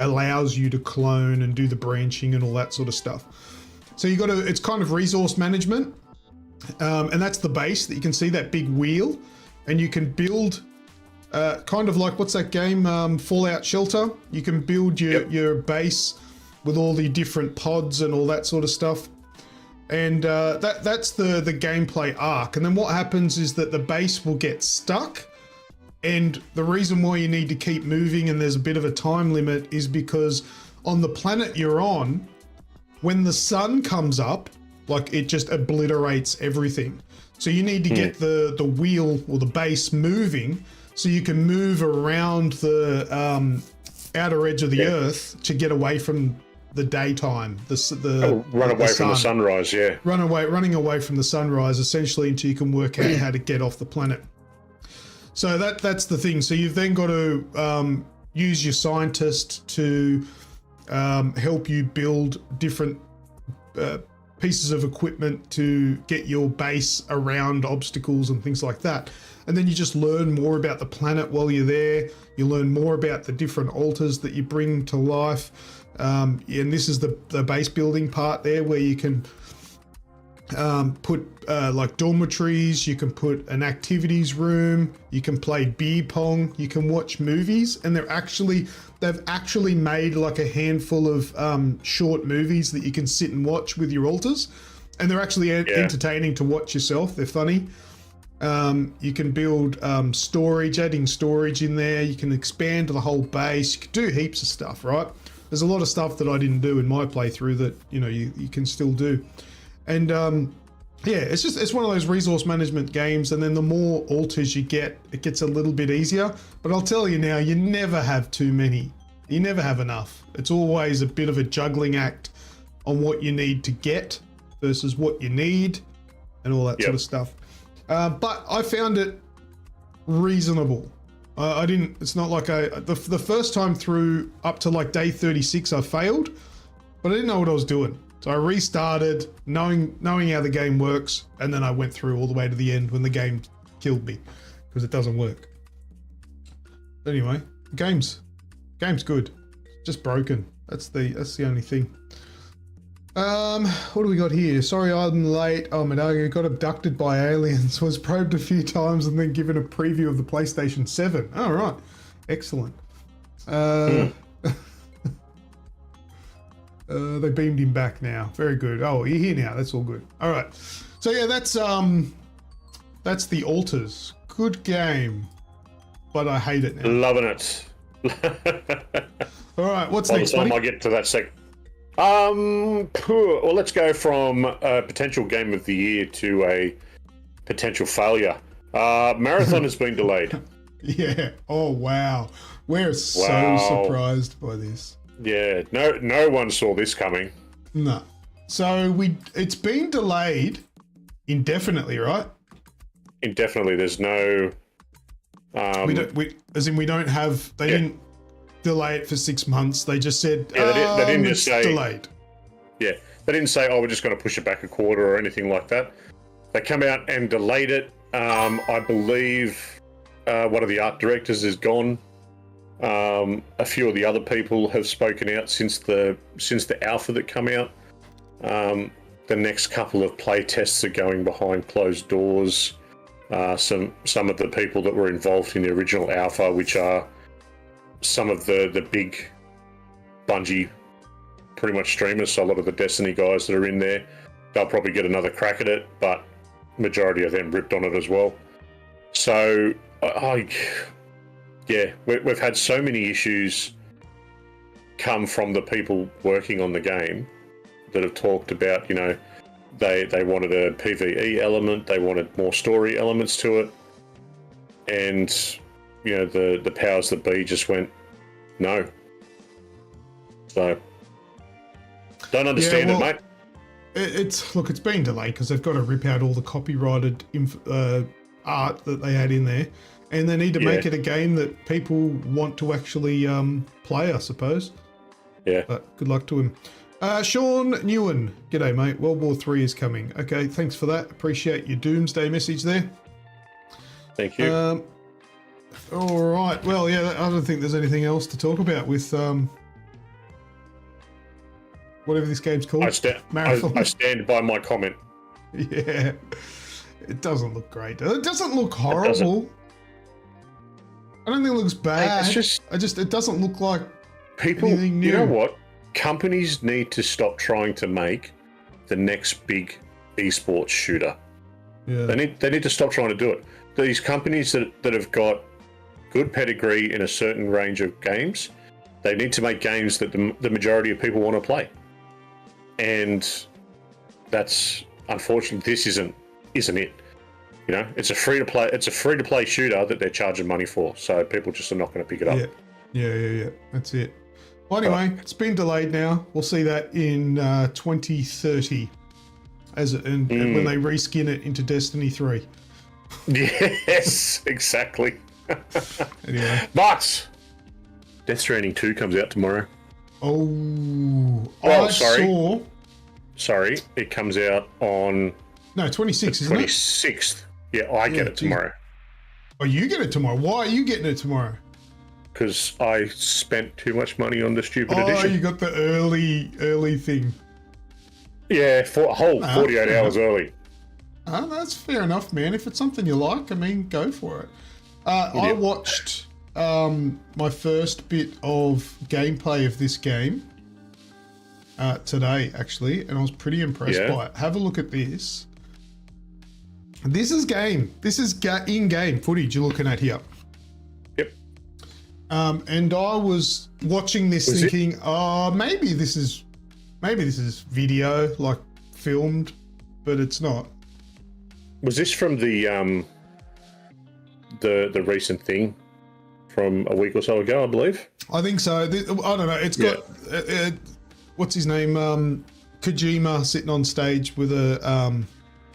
allows you to clone and do the branching and all that sort of stuff. So it's kind of resource management, and that's the base that you can see, that big wheel, and you can build kind of like, what's that game, Fallout Shelter? You can build your base with all the different pods and all that sort of stuff. And that's the gameplay arc. And then what happens is that the base will get stuck. And the reason why you need to keep moving and there's a bit of a time limit is because on the planet you're on, when the sun comes up, like, it just obliterates everything. So you need to get the wheel or the base moving so you can move around the outer edge of the earth to get away from the daytime, run away from the sunrise, running away from the sunrise, essentially, until you can work out how to get off the planet. So that's the thing. So you've then got to use your scientist to help you build different pieces of equipment to get your base around obstacles and things like that. And then you just learn more about the planet while you're there. You learn more about the different alters that you bring to life. And this is the base building part there, where you can put like dormitories, you can put an activities room, you can play beer pong, you can watch movies, and they've actually made like a handful of short movies that you can sit and watch with your alters, and they're actually entertaining to watch yourself. They're funny. You can build storage, adding storage in there. You can expand the whole base. You can do heaps of stuff, right? There's a lot of stuff that I didn't do in my playthrough that, you can still do. And it's one of those resource management games. And then the more alters you get, it gets a little bit easier. But I'll tell you now, you never have too many. You never have enough. It's always a bit of a juggling act on what you need to get versus what you need and all that sort of stuff. But I found it reasonable. It's not like the first time through up to like day 36, I failed, but I didn't know what I was doing. So I restarted knowing how the game works. And then I went through all the way to the end when the game killed me because it doesn't work. Anyway, game's good. Just broken. That's the only thing. What do we got here? Sorry, I'm late. Oh, Madaga got abducted by aliens, was probed a few times and then given a preview of the PlayStation 7. All right. Excellent. They beamed him back now. Very good. Oh, you're here now. That's all good. All right. So yeah, that's the Alters. Good game, but I hate it now. Loving it. All right. What's By next, the time buddy? I get to that well, let's go from a potential game of the year to a potential failure. Marathon has been delayed. Yeah. Oh, wow. We're so surprised by this. Yeah. No one saw this coming. No. So it's been delayed indefinitely, right? Indefinitely. There's no. We don't have. They didn't delay it for 6 months. They just said, they didn't just say delayed. Yeah, they didn't say, we're just going to push it back a quarter or anything like that. They come out and delayed it. I believe one of the art directors is gone. A few of the other people have spoken out since the alpha that come out. The next couple of play tests are going behind closed doors. Some of the people that were involved in the original alpha, which are some of the big Bungie pretty much streamers, so a lot of the Destiny guys that are in there, they'll probably get another crack at it, but majority of them ripped on it as well. So yeah, we've had so many issues come from the people working on the game that have talked about, you know, they wanted a PvE element, they wanted more story elements to it, and you know the powers that be just went no. So don't understand it, mate. It's been delayed because they've got to rip out all the copyrighted art that they had in there, and they need to make it a game that people want to actually play, I suppose. Yeah. But good luck to him. Sean Newen, g'day mate. World War III is coming. Okay, thanks for that. Appreciate your doomsday message there. Thank you. All right. Well, yeah, I don't think there's anything else to talk about with whatever this game's called. Marathon. I stand by my comment. Yeah. It doesn't look great. It doesn't look horrible. I don't think it looks bad. It doesn't look like people. Anything new. You know what? Companies need to stop trying to make the next big esports shooter. Yeah. They need to stop trying to do it. These companies that have got good pedigree in a certain range of games, they need to make games that the majority of people want to play. And that's unfortunately this isn't it. You know, it's a free to play shooter that they're charging money for. So people just are not going to pick it up. Yeah. That's it. Well, anyway, it's been delayed now. We'll see that in 2030 and when they reskin it into Destiny 3. Yes, exactly. Anyway. But Death Stranding 2 comes out tomorrow. Oh, Sorry, it comes out on 26th, isn't it? 26th. Yeah, I get it tomorrow. Oh, you get it tomorrow. Why are you getting it tomorrow? Because I spent too much money on the stupid edition. Oh, you got the early thing. Yeah, for a whole 48 hours early. That's fair enough, man. If it's something you like, I mean, go for it. I watched my first bit of gameplay of this game today, actually, and I was pretty impressed by it. Have a look at this. This is in-game footage you're looking at here. Yep. And I was watching this thinking, maybe this is video, like filmed, but it's not. Was this from the recent thing from a week or so ago, I believe? I think so. I don't know. It's got what's his name? Kojima sitting on stage with a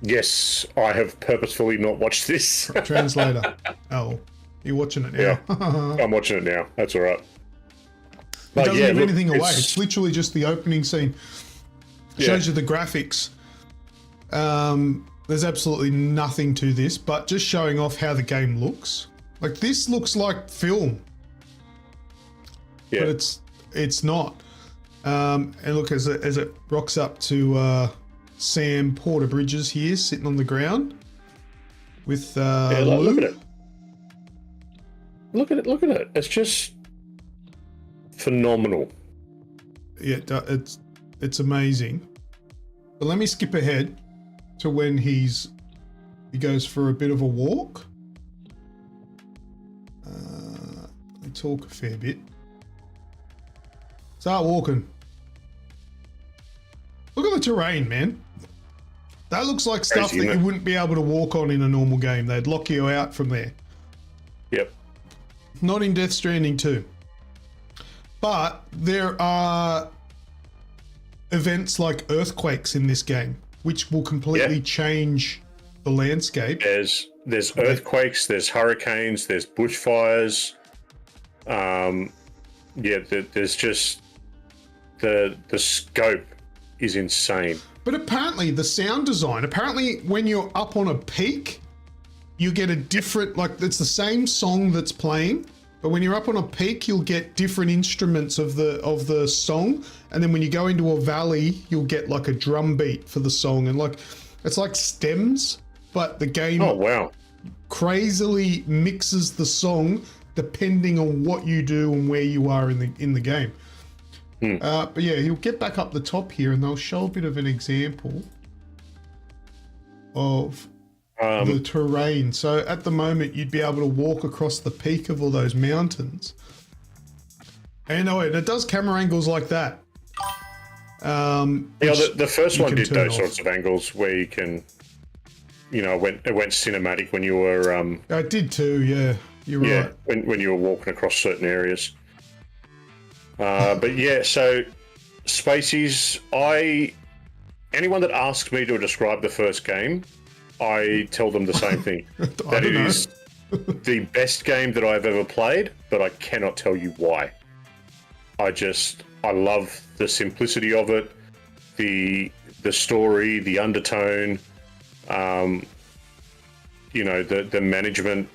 Yes, I have purposefully not watched this. translator. Oh, you're watching it now. Yeah, I'm watching it now. That's all right. It doesn't give anything away. It's literally just the opening scene. Shows you the graphics. There's absolutely nothing to this, but just showing off how the game looks. Like, this looks like film. Yeah. But it's not. And look, as it rocks up to Sam Porter Bridges here, sitting on the ground with look at it. Look at it. It's just phenomenal. Yeah, it's amazing. But let me skip ahead to when he goes for a bit of a walk. They talk a fair bit. Start walking. Look at the terrain, man. That looks like stuff that you wouldn't be able to walk on in a normal game. They'd lock you out from there. Yep. Not in Death Stranding 2. But there are events like earthquakes in this game, which will completely change the landscape. There's earthquakes, there's hurricanes, there's bushfires. There's just the scope is insane. But apparently the sound design, when you're up on a peak, you get a different, like, it's the same song that's playing, but when you're up on a peak, you'll get different instruments of the song, and then when you go into a valley, you'll get like a drum beat for the song, and like it's like stems, but the game crazily mixes the song depending on what you do and where you are in the game. But yeah, he'll get back up the top here, and they'll show a bit of an example of the terrain. So at the moment, you'd be able to walk across the peak of all those mountains. And it does camera angles like that. The first one did those off. sorts of angles where you can, it went cinematic when you were. I did too. Yeah, you're right. When you were walking across certain areas. But yeah, so Spacies, anyone that asks me to describe the first game, I tell them the same thing. That it is the best game that I've ever played, but I cannot tell you why. I love the simplicity of it, the story, the undertone, the management,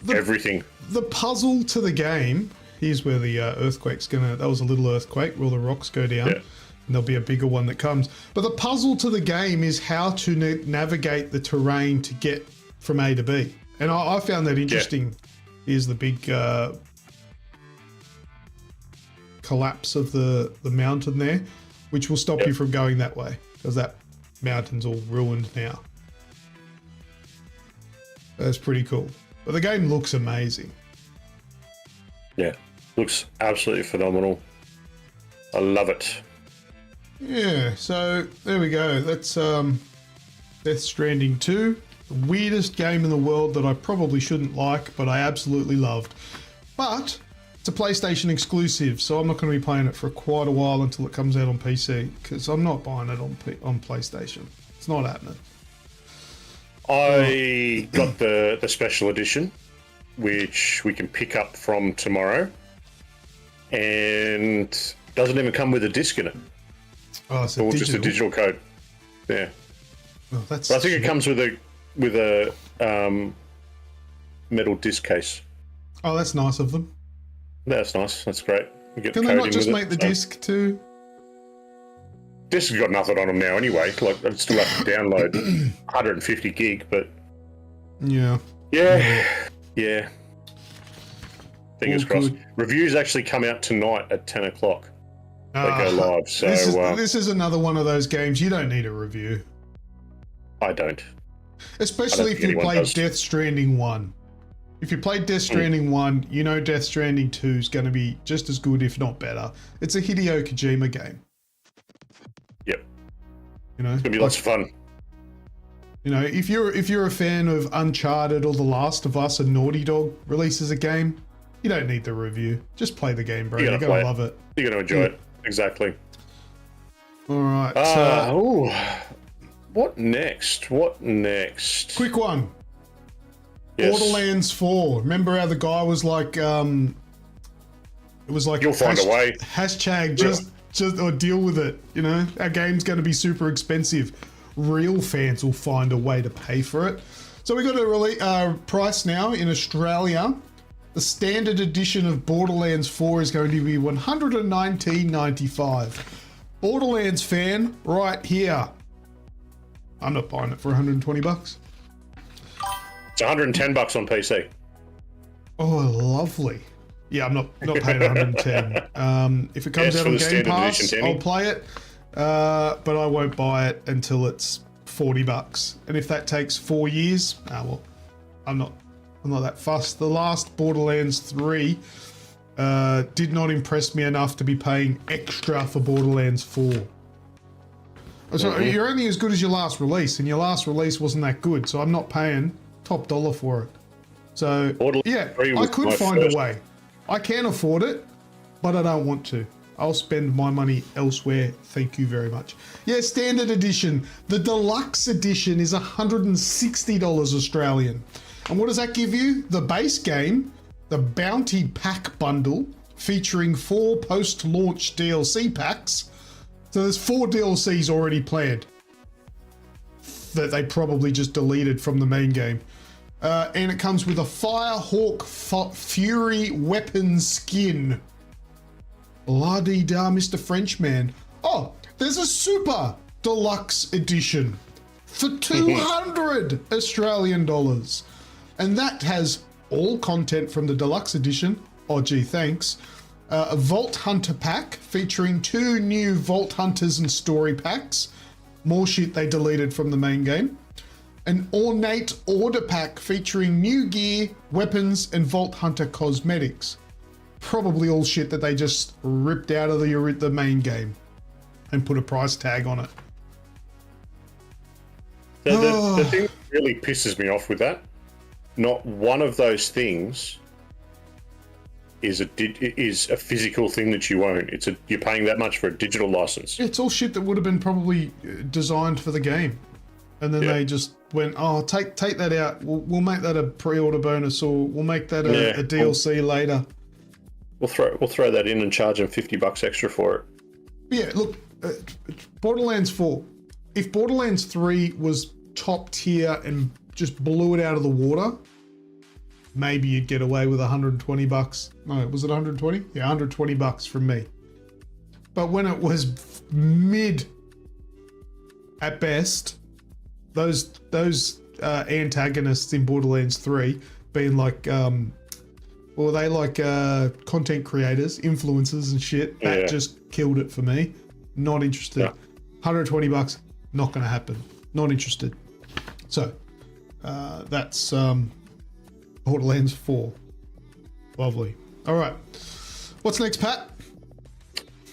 everything. The puzzle to the game. Here's where the earthquake's that was a little earthquake where all the rocks go down. Yeah. And there'll be a bigger one that comes. But the puzzle to the game is how to navigate the terrain to get from A to B. And I found that interesting. Yeah. Here's the big collapse of the mountain there, which will stop you from going that way because that mountain's all ruined now. That's pretty cool. But the game looks amazing. Yeah, looks absolutely phenomenal. I love it. Yeah, so there we go. That's Death Stranding 2. The weirdest game in the world that I probably shouldn't like, but I absolutely loved. But it's a PlayStation exclusive, so I'm not going to be playing it for quite a while until it comes out on PC, because I'm not buying it on PlayStation. It's not happening. I got the special edition, which we can pick up from tomorrow, and doesn't even come with a disc in it. Oh, it's just a digital code. Yeah. Oh, that's. But I think it comes with a metal disc case. Oh, that's nice of them. That's nice. That's great. Can they not just make the disc too? Disc has got nothing on them now anyway. Like, I'd still have to download 150 gig, but yeah. Fingers crossed. Reviews actually come out tonight at 10 o'clock. They go live. So this is another one of those games you don't need a review. I don't. Especially if you played Death Stranding 1. If you played Death Stranding 1, you know Death Stranding 2 is going to be just as good, if not better. It's a Hideo Kojima game. Yep. You know, it's going to be lots of fun. You know, if you're a fan of Uncharted or The Last of Us and Naughty Dog releases a game, you don't need the review. Just play the game, bro. You're going to love it. You're going to enjoy it. Exactly. All right. What next? Quick one. Yes. Borderlands 4. Remember how the guy was like, it was like, you'll find a way. Hashtag just or deal with it. You know, our game's going to be super expensive. Real fans will find a way to pay for it. So we got a price now in Australia. The standard edition of Borderlands 4 is going to be $119.95. Borderlands fan, right here. I'm not buying it for 120 bucks. It's 110 bucks on PC. Oh, lovely. Yeah, I'm not paying 110. If it comes out on Game Pass, I'll play it. But I won't buy it until it's 40 bucks. And if that takes 4 years, well, I'm not that fussed. The last Borderlands 3 did not impress me enough to be paying extra for Borderlands 4. So you're only as good as your last release, and your last release wasn't that good, so I'm not paying top dollar for it. So yeah, I could find a way. I can afford it, but I don't want to. I'll spend my money elsewhere. Thank you very much. Yeah, standard edition. The deluxe edition is $160 Australian. And what does that give you? The base game, the Bounty Pack bundle, featuring 4 post-launch DLC packs. So there's 4 DLCs already planned that they probably just deleted from the main game. And it comes with a Firehawk Fury weapon skin. La-dee-da, Mr. Frenchman. Oh, there's a super deluxe edition for 200 Australian dollars. And that has all content from the deluxe edition. Oh, gee, thanks. A Vault Hunter pack featuring 2 new Vault Hunters and story packs. More shit they deleted from the main game. an ornate order pack featuring new gear, weapons, and Vault Hunter cosmetics. Probably all shit that they just ripped out of the main game and put a price tag on it. The thing that really pisses me off with that, not one of those things is a physical thing that you own. You're paying that much for a digital license. It's all shit that would have been probably designed for the game, and then they just went, "Oh, take that out. We'll make that a pre-order bonus, or we'll make that a DLC later." We'll throw that in and charge them $50 extra for it. Yeah, look, Borderlands 4. If Borderlands 3 was top tier and just blew it out of the water, maybe you'd get away with $120. No, was it 120? Yeah, $120 from me. But when it was mid at best, those antagonists in Borderlands 3 being like, were they like content creators, influencers and shit? That just killed it for me. Not interested. Yeah. $120, not going to happen. Not interested. So that's Borderlands 4. Lovely. All right. What's next, Pat?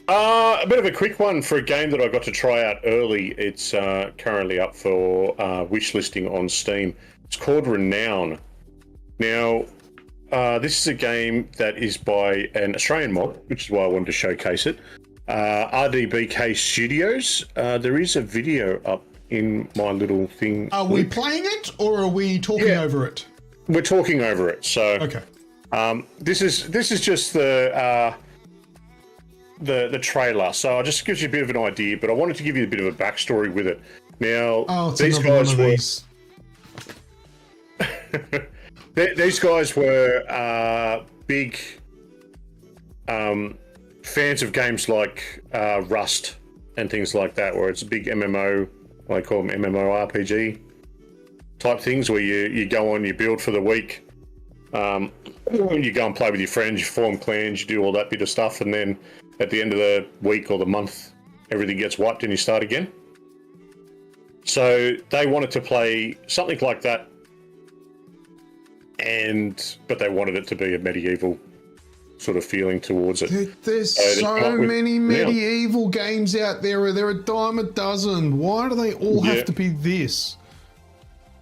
A bit of a quick one for a game that I got to try out early. It's currently up for wish listing on Steam. It's called Renown. Now, this is a game that is by an Australian mob, which is why I wanted to showcase it. RDBK Studios. There is a video up in my little thing. Are we playing it or are we talking over it? We're talking over it. So okay. This is just the trailer. So it just gives you a bit of an idea, but I wanted to give you a bit of a backstory with it. Now, these guys were these guys were big fans of games like Rust and things like that, where it's a big MMO, I call them MMORPG type things, where you go on, you build for the week, you go and play with your friends, you form clans, you do all that bit of stuff, and then at the end of the week or the month, everything gets wiped and you start again. So they wanted to play something like that, but they wanted it to be a medieval sort of feeling towards it. There's so many medieval games out there. They're a dime a dozen. Why do they all have to be this?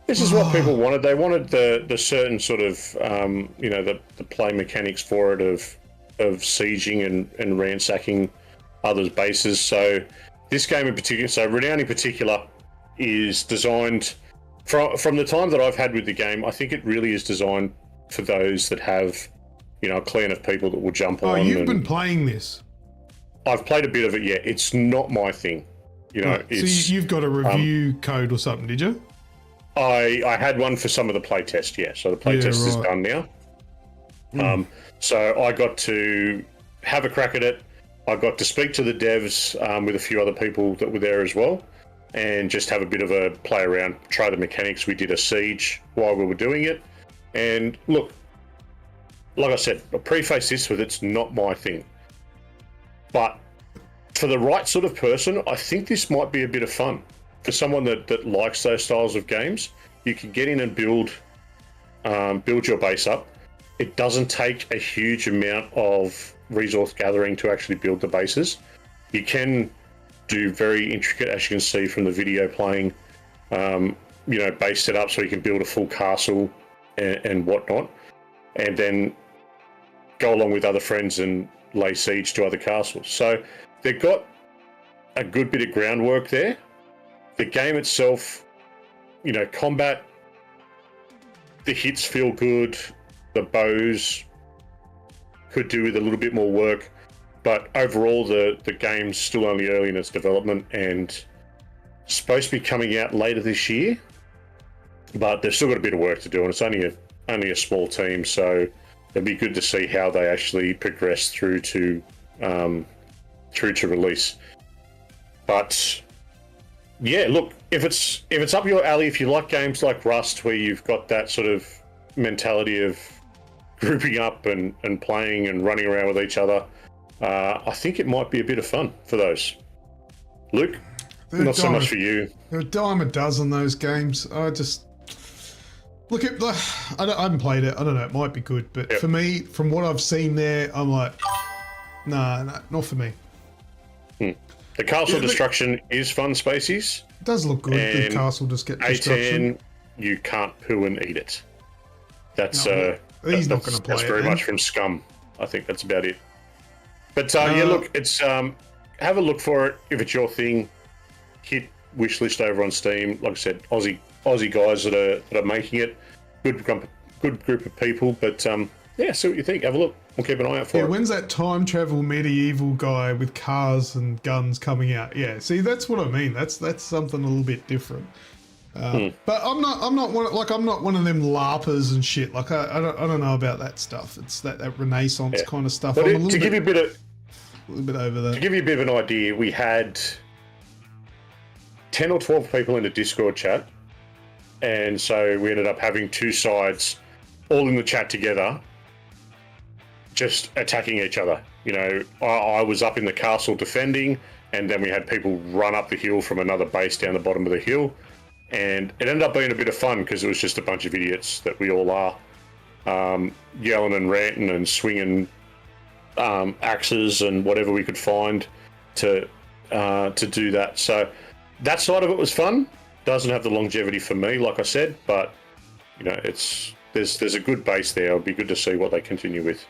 This is what people wanted. They wanted the certain sort of, the play mechanics for it of sieging and ransacking others' bases. So this game in particular, so Renown in particular, is designed, from the time that I've had with the game, I think it really is designed for those that have, a clan of people that will jump on. Oh, you've been playing this? I've played a bit of it, yeah. It's not my thing. So you've got a review code or something, did you? I had one for some of the playtest, yeah. So the playtest is done now. So I got to have a crack at it. I got to speak to the devs with a few other people that were there as well, and just have a bit of a play around, try the mechanics. We did a siege while we were doing it. And look, like I said, I preface this with it's not my thing. But for the right sort of person, I think this might be a bit of fun. For someone that likes those styles of games, you can get in and build your base up. It doesn't take a huge amount of resource gathering to actually build the bases. You can do very intricate, as you can see from the video playing, base setup, so you can build a full castle and whatnot, and then go along with other friends and lay siege to other castles. So they've got a good bit of groundwork there. The game itself, combat, the hits feel good, the bows could do with a little bit more work, but overall the game's still only early in its development and supposed to be coming out later this year, but they've still got a bit of work to do, and it's only a small team, so it'd be good to see how they actually progress through to release. But yeah, look, if it's up your alley, if you like games like Rust, where you've got that sort of mentality of grouping up and playing and running around with each other, I think it might be a bit of fun for those. Luke? not so much for you. They're a dime a dozen, those games. I just look at the. I haven't played it. I don't know. It might be good, but for me, from what I've seen there, I'm like, nah, not for me. The castle destruction is fun, Spacies. It does look good. The castle just get destruction. A10, you can't poo and eat it. That's he's not going to play That's it, very then. much from Scum. I think that's about it. But yeah, look, it's have a look for it if it's your thing. Hit wishlist over on Steam. Like I said, Aussie guys that are making it. Good group of people. But yeah, see what you think. Have a look. We'll keep an eye out for it. When's that time travel medieval guy with cars and guns coming out? Yeah, see, that's what I mean. That's something a little bit different. But I'm not one of them LARPers and shit. Like I don't know about that stuff. It's that Renaissance kind of stuff. But I'm a give you a little bit over that. To give you a bit of an idea, we had 10 or 12 people in the Discord chat, and so we ended up having two sides all in the chat together, just attacking each other. You know, I was up in the castle defending, and then we had people run up the hill from another base down the bottom of the hill, and it ended up being a bit of fun because it was just a bunch of idiots that we all are, yelling and ranting and swinging axes and whatever we could find to do that. So that side of it was fun. Doesn't have the longevity for me, like I said, but you know, there's a good base there. It'll be good to see what they continue with.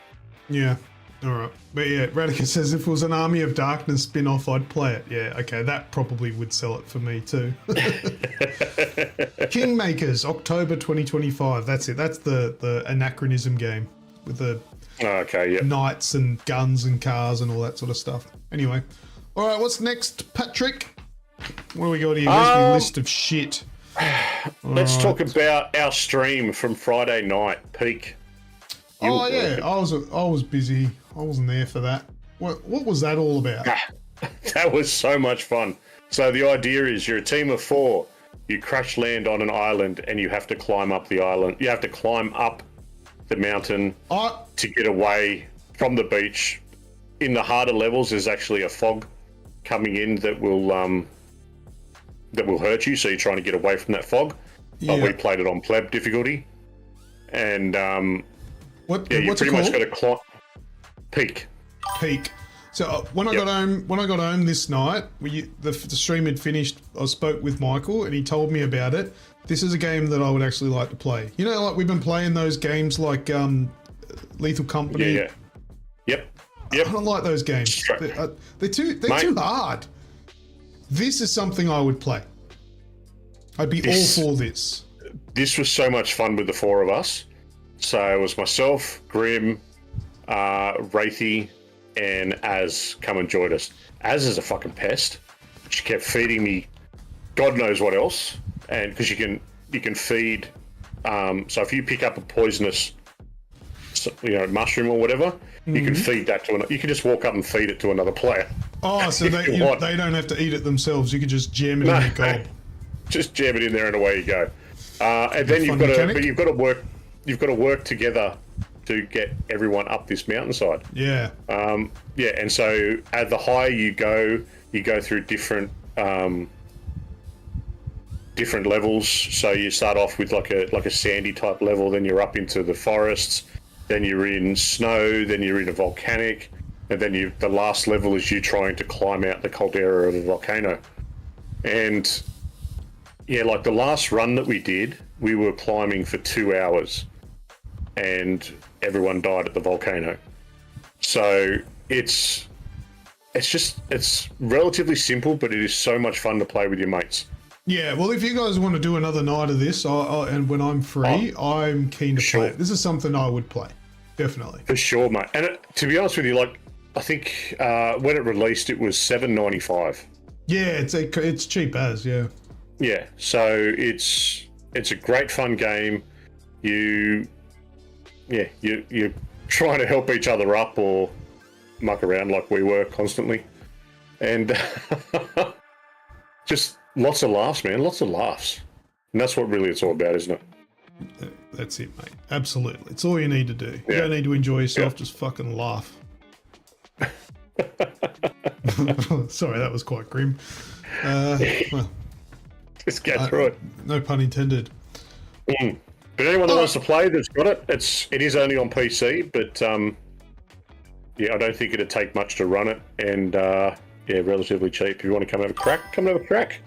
Yeah. All right. But yeah, Radica says if it was an Army of Darkness spin-off, I'd play it. Yeah, okay, that probably would sell it for me too. Kingmakers, October 2025. That's it. That's the anachronism game with the knights and guns and cars and all that sort of stuff. Anyway. All right, what's next, Patrick? What do we got here? Where's my list of shit? Let's talk about our stream from Friday night, Peak. Yeah, I was busy. I wasn't there for that. What was that all about? That was so much fun. So the idea is you're a team of 4. You crash land on an island and you have to climb up the island. You have to climb up the mountain to get away from the beach. In the harder levels, there's actually a fog coming in that will hurt you. So you're trying to get away from that fog. But we played it on pleb difficulty, and you what's pretty it much called? got to climb. Peak. So when I got home this night, the stream had finished. I spoke with Michael and he told me about it. This is a game that I would actually like to play. You know, like we've been playing those games like Lethal Company. Yeah. Yep. I don't like those games. They're too hard. This is something I would play. I'd be all for this. This was so much fun with the 4 of us. So it was myself, Grim, Wraithy, and Az come and joined us. Az is a fucking pest. She kept feeding me God knows what else, and because you can feed. So if you pick up a poisonous, mushroom or whatever, you can feed that to you can just walk up and feed it to another player. Oh, so they don't have to eat it themselves. You could just jam it in your gob. Just jam it in there and away you go. And then you've got to work together to get everyone up this mountainside. Yeah. And so at the higher you go through different levels. So you start off with like a sandy type level, then you're up into the forests, then you're in snow, then you're in a volcanic, and then the last level is you trying to climb out the caldera of a volcano. And yeah, like the last run that we did, we were climbing for 2 hours and everyone died at the volcano. So it's relatively simple, but it is so much fun to play with your mates. Yeah, well, if you guys want to do another night of this, and when I'm free, I'm keen to play it. This is something I would play, definitely. For sure, mate. And to be honest with you, like I think when it released, it was $7.95. Yeah, it's cheap as Yeah, so it's a great fun game. You're trying to help each other up or muck around like we were constantly, and just lots of laughs, man. Lots of laughs, and that's what really it's all about, isn't it? That's it, mate. Absolutely, it's all you need to do. You don't need to enjoy yourself. Just fucking laugh. Sorry, that was quite grim. Well, Just get through it. no pun intended. But anyone that wants to play that's got it, it is only on PC, but yeah, I don't think it'd take much to run it, and yeah, relatively cheap. If you want to come have a crack, come have a crack.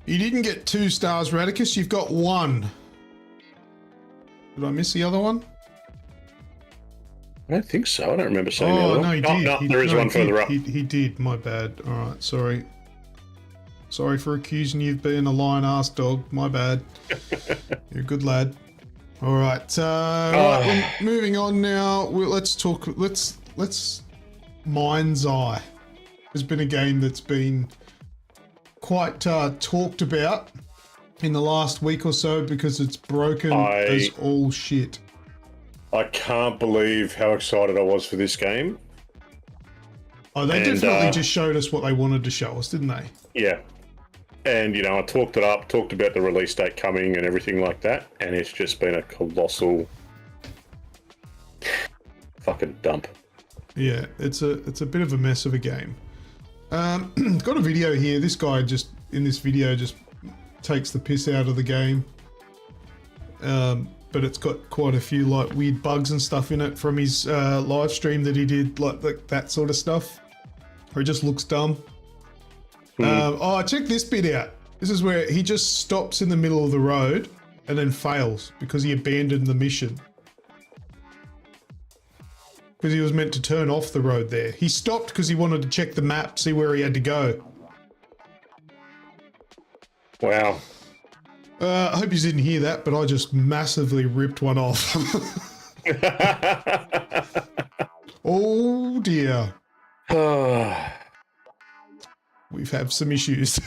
You didn't get 2 stars, Radicus. You've got 1. Did I miss the other one? I don't think so. I don't remember seeing the Oh, other no, one. he did. No, there is one further up. He did. My bad. All right, sorry. Sorry for accusing you of being a lying ass dog. My bad. You're a good lad. All right. Right, moving on now. Let's talk. Let's Mind's Eye has been a game that's been quite talked about in the last week or so because it's broken as all shit. I can't believe how excited I was for this game. Oh, they definitely just showed us what they wanted to show us, didn't they? Yeah. And, you know, I talked it up, talked about the release date coming and everything like that, and it's just been a colossal fucking dump. Yeah, it's a bit of a mess of a game. Got a video here. This guy just, in this video, just takes the piss out of the game. But it's got quite a few like weird bugs and stuff in it from his live stream that he did, like that sort of stuff. Or it just looks dumb. Oh, check this bit out. This is where he just stops in the middle of the road and then fails because he abandoned the mission. Because he was meant to turn off the road there. He stopped because he wanted to check the map, see where he had to go. Wow. I hope you didn't hear that, but I just massively ripped one off. Oh dear. We've had some issues.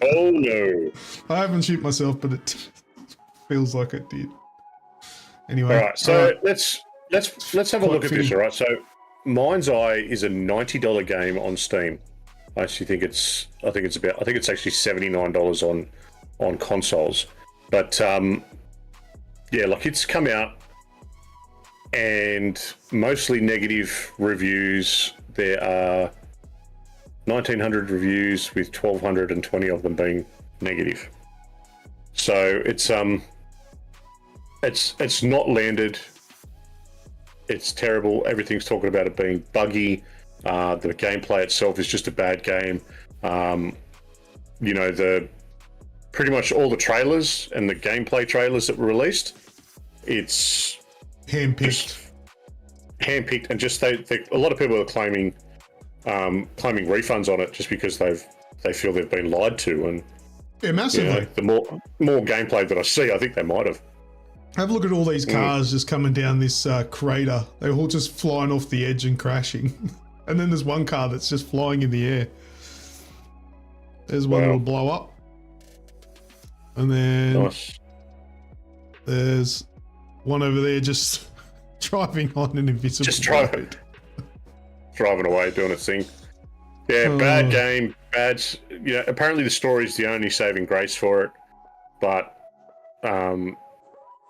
Oh no. I haven't shoot myself, but it feels like it did. Anyway. All right, so let's have a look at this, all right? So Mind's Eye is a $90 game on Steam. I think it's actually $79 on consoles. But yeah, like it's come out and mostly negative reviews. There are 1,900 reviews with 1,220 of them being negative. So it's not landed. It's terrible. Everything's talking about it being buggy. The gameplay itself is just a bad game. You know, pretty much all the trailers and the gameplay trailers that were released, it's handpicked, and just a lot of people are claiming refunds on it just because they feel they've been lied to, and yeah, massively. You know, the more gameplay that I see, I think they might have. Have a look at all these cars just coming down this crater. They're all just flying off the edge and crashing. And then there's one car that's just flying in the air. There's one that'll blow up. And then there's one over there just driving on an invisible road. Driving away, doing its thing. Yeah, bad game, bad. You know, apparently the story's the only saving grace for it, but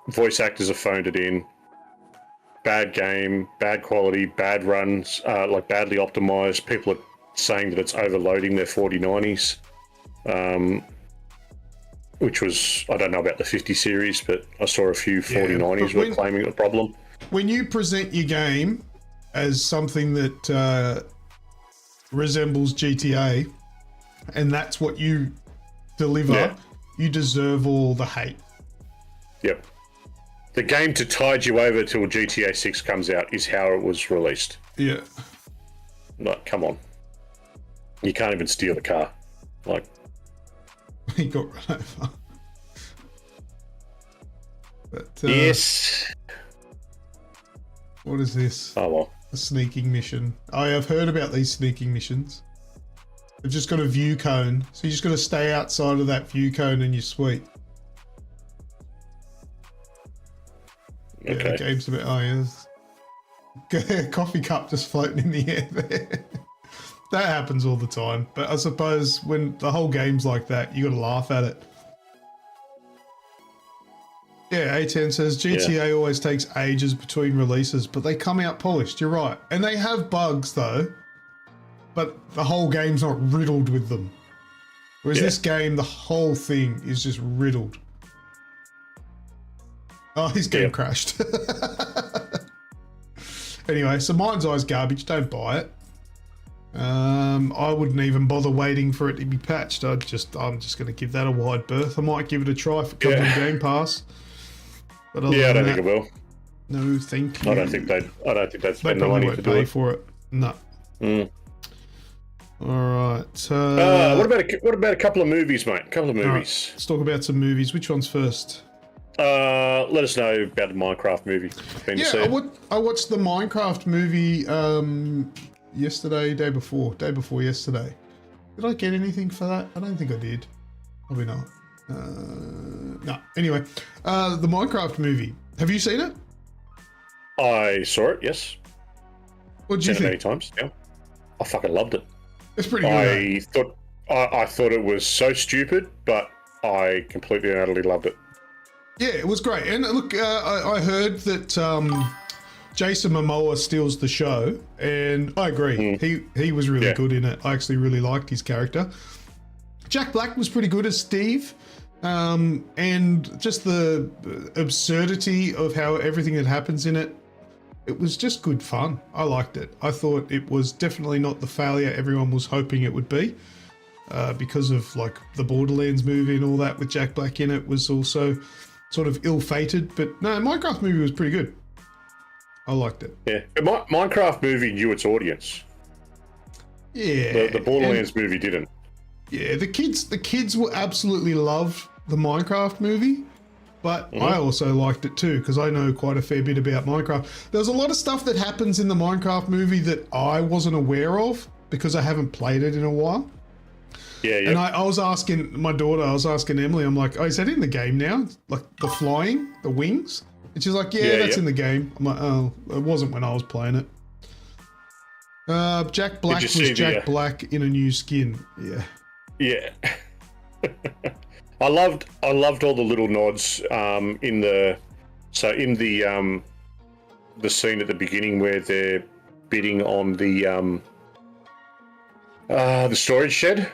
voice actors have phoned it in. Bad game, bad quality, bad runs, like badly optimized. People are saying that it's overloading their 4090s, which was, I don't know about the 50 series, but I saw a few 4090s were claiming the problem. When you present your game as something that resembles GTA, and that's what you deliver, you deserve all the hate. Yep. The game to tide you over till GTA 6 comes out is how it was released. Yeah. Like, come on. You can't even steal the car. Like, he got run over. But, yes. What is this? Oh, well. A sneaking mission. I have heard about these sneaking missions. They've just got a view cone. So you just got to stay outside of that view cone and you're sweet. Yeah, Okay. the game's a bit, coffee cup just floating in the air there. That happens all the time. But I suppose when the whole game's like that, you got to laugh at it. Yeah, A10 says GTA always takes ages between releases, but they come out polished. You're right. And they have bugs, though. but the whole game's not riddled with them. Whereas this game, the whole thing is just riddled. Oh, his game crashed. Anyway, so Mind's Eye's garbage. Don't buy it. I wouldn't even bother waiting for it to be patched. I'm just going to give that a wide berth. I might give it a try if it comes on Game Pass. But I don't think it will. No, thank you. I don't think they'd spend the probably money won't to do pay it. for it. No. All right. What about a couple of movies, mate? A couple of all right, movies. let's talk about some movies. Which one's first? Let us know about the Minecraft movie. I watched the Minecraft movie yesterday, day before yesterday. Did I get anything for that? I don't think I did. Probably not. No. Anyway, the Minecraft movie. Have you seen it? I saw it. Yes. What did you Seen it think? many times. Yeah. I fucking loved it. It's pretty good. I thought it was so stupid, but I completely and utterly loved it. Yeah, it was great. And look, I heard that Jason Momoa steals the show, and I agree. He was really good in it. I actually really liked his character. Jack Black was pretty good as Steve, and just the absurdity of how everything that happens in it. It was just good fun. I liked it. I thought it was definitely not the failure everyone was hoping it would be, because of like the Borderlands movie and all that with Jack Black in it was also sort of ill-fated. But no, Minecraft movie was pretty good. I liked it. Yeah, Minecraft movie knew its audience. Yeah, the Borderlands movie didn't. Yeah, the kids will absolutely love the Minecraft movie. But I also liked it too, because I know quite a fair bit about Minecraft. There's a lot of stuff that happens in the Minecraft movie that I wasn't aware of because I haven't played it in a while. Yeah. And I was asking my daughter, I was asking Emily, I'm like, oh, is that in the game now? Like the flying, the wings? And she's like, yeah, that's in the game. I'm like, oh, it wasn't when I was playing it. Jack Black was Jack Black in a new skin. Yeah. Yeah. I loved all the little nods in the scene at the beginning where they're bidding on the storage shed.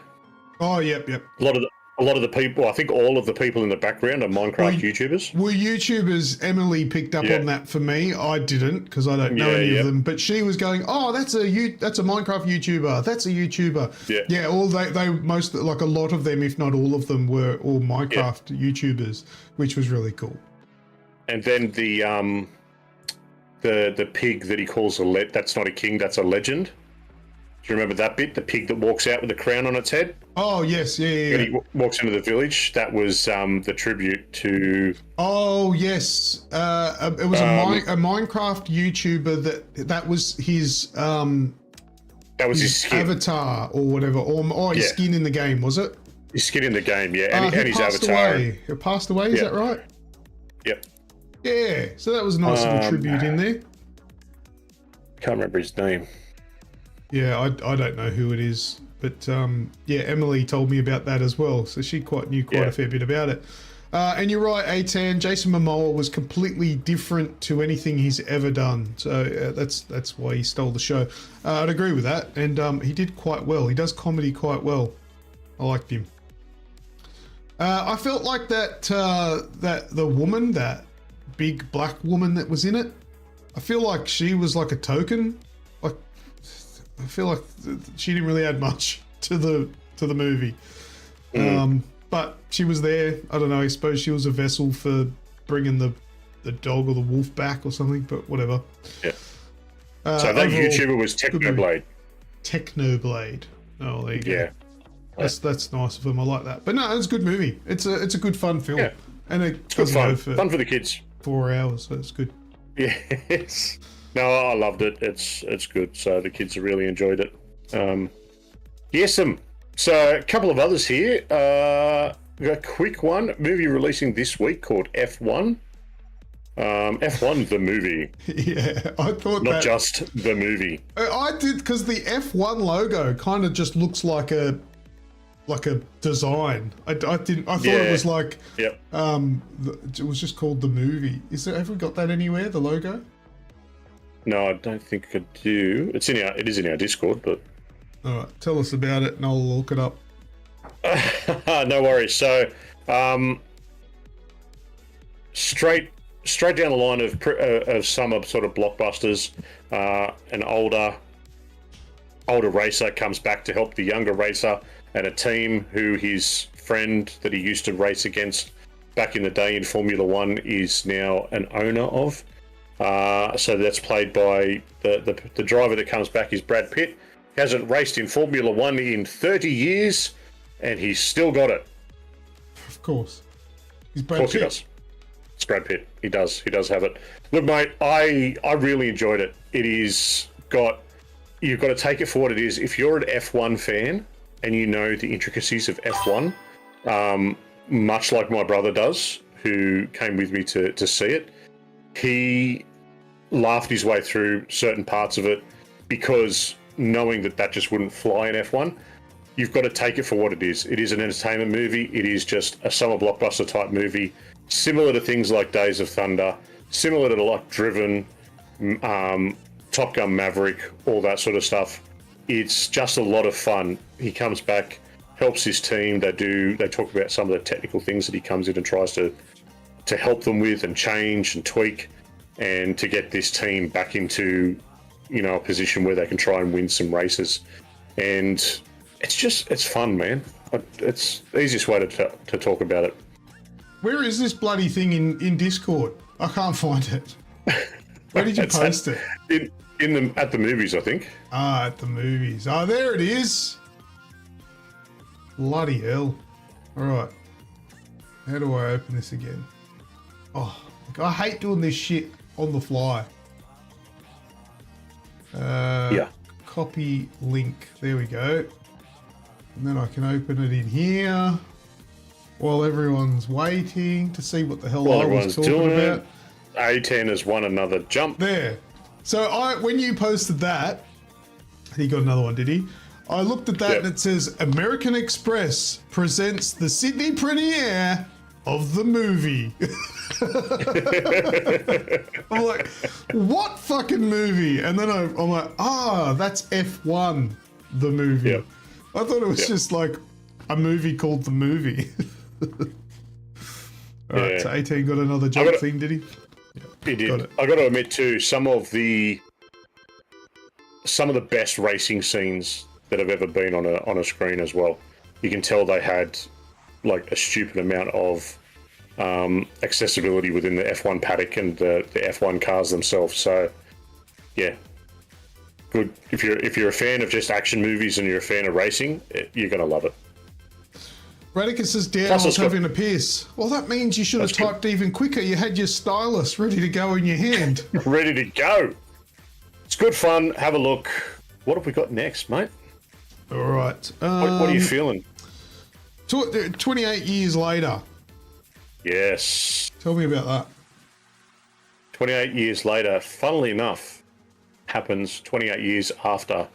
Oh, yep. A lot of the people, I think all of the people in the background are Minecraft YouTubers. Were YouTubers. Emily picked up on that for me. I didn't, because I don't know any of them. But she was going, oh, that's a Minecraft YouTuber. That's a YouTuber. Yeah. Yeah, they most, like a lot of them, if not all of them, were all Minecraft YouTubers, which was really cool. And then the pig that he calls that's not a king, that's a legend. Do you remember that bit? The pig that walks out with the crown on its head? Oh, yes, yeah. When he walks into the village, that was the tribute to... Oh, yes. It was a Minecraft YouTuber that was his... that was his skin. Avatar or whatever. Or his skin in the game, was it? His skin in the game, yeah. And his avatar. Away. He passed away, is that right? Yep. Yeah, so that was a nice little tribute in there. Can't remember his name. Yeah, I don't know who it is, but Emily told me about that as well, so she knew quite a fair bit about it. And you're right, Atan, Jason Momoa was completely different to anything he's ever done, so that's why he stole the show. I'd agree with that, and he did quite well. He does comedy quite well. I liked him. I felt like that the woman, that big black woman that was in it, I feel like she was like a token. I feel like she didn't really add much to the movie, but she was there. I don't know. I suppose she was a vessel for bringing the dog or the wolf back or something. But whatever. Yeah. So that YouTuber was Technoblade. Technoblade. Oh, there you go. Yeah. That's nice of him. I like that. But no, it's a good movie. It's a good fun film. Yeah. And it's good fun. Fun for the kids. 4 hours, so it's good. Yes. No, I loved it. It's good. So the kids have really enjoyed it. So a couple of others here. A quick one. Movie releasing this week called F1. F1 the movie. Yeah, I thought not just the movie. I did, because the F1 logo kind of just looks like a design. I thought it was like it was just called the movie. Have we got that anywhere? The logo? No, I don't think I do. It is in our Discord, but All right, tell us about it, and I'll look it up. No worries. So, straight down the line of some sort of blockbusters. An older racer comes back to help the younger racer, and a team who his friend that he used to race against back in the day in Formula One is now an owner of. So that's played by the driver that comes back is Brad Pitt. He hasn't raced in Formula One in 30 years, and he's still got it. Of course. He's Of Brad course Pitt. he does. It's Brad Pitt. He does have it. Look, mate, I really enjoyed it. You've got to take it for what it is. If you're an F1 fan and you know the intricacies of F1, much like my brother does, who came with me to see it, he laughed his way through certain parts of it because knowing that just wouldn't fly in F1, you've got to take it for what it is. It is an entertainment movie. It is just a summer blockbuster type movie, similar to things like Days of Thunder, similar to like Driven, Top Gun Maverick, all that sort of stuff. It's just a lot of fun. He comes back, helps his team. They talk about some of the technical things that he comes in and tries to help them with and change and tweak, and to get this team back into, a position where they can try and win some races. And it's fun, man. It's the easiest way to talk about it. Where is this bloody thing in Discord? I can't find it. Where did you post it? At the movies, I think. At the movies. Oh, there it is. Bloody hell. All right. How do I open this again? Oh, I hate doing this shit on the fly. Yeah. Copy link. There we go. And then I can open it in here while everyone's waiting to see what the hell I was talking about. A10 has won another jump. There. So when you posted that, he got another one, did he? I looked at that and it says American Express presents the Sydney premiere of the movie. I'm like, what fucking movie? And then I'm like, that's F1, the movie. Yep. I thought it was just like a movie called The Movie. All right, so 18 got another jump thing, did he? He did. I got to admit too, some of the best racing scenes that have ever been on a screen as well. You can tell they had like a stupid amount of accessibility within the F1 paddock and the F1 cars themselves. So yeah, good. If you're a fan of just action movies and you're a fan of racing, you're gonna love it. Radicus says, Dan, I was having a piss. Well, that means you should have typed even quicker. You had your stylus ready to go in your hand. Ready to go. It's good fun. Have a look. What have we got next, mate? All right. What are you feeling? 28 years later. Yes. Tell me about that. 28 years later, funnily enough, happens 28 years after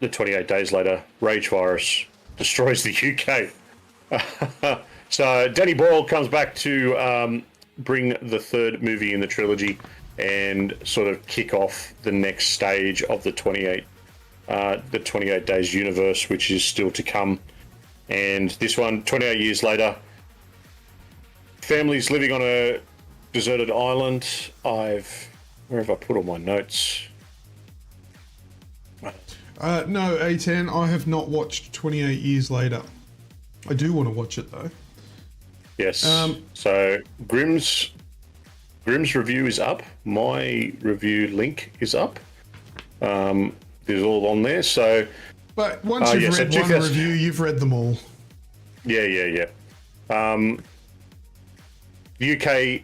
the 28 days later rage virus destroys the UK. So Danny Boyle comes back to bring the third movie in the trilogy and sort of kick off the next stage of the 28 days universe, which is still to come. And this one, 28 years later, families living on a deserted island. Where have I put all my notes? No, A10, I have not watched 28 years later. I do want to watch it though. Yes. So Grim's review is up. My review link is up. It's all on there. So, but once you've read one review, you've read them all. Yeah. The UK.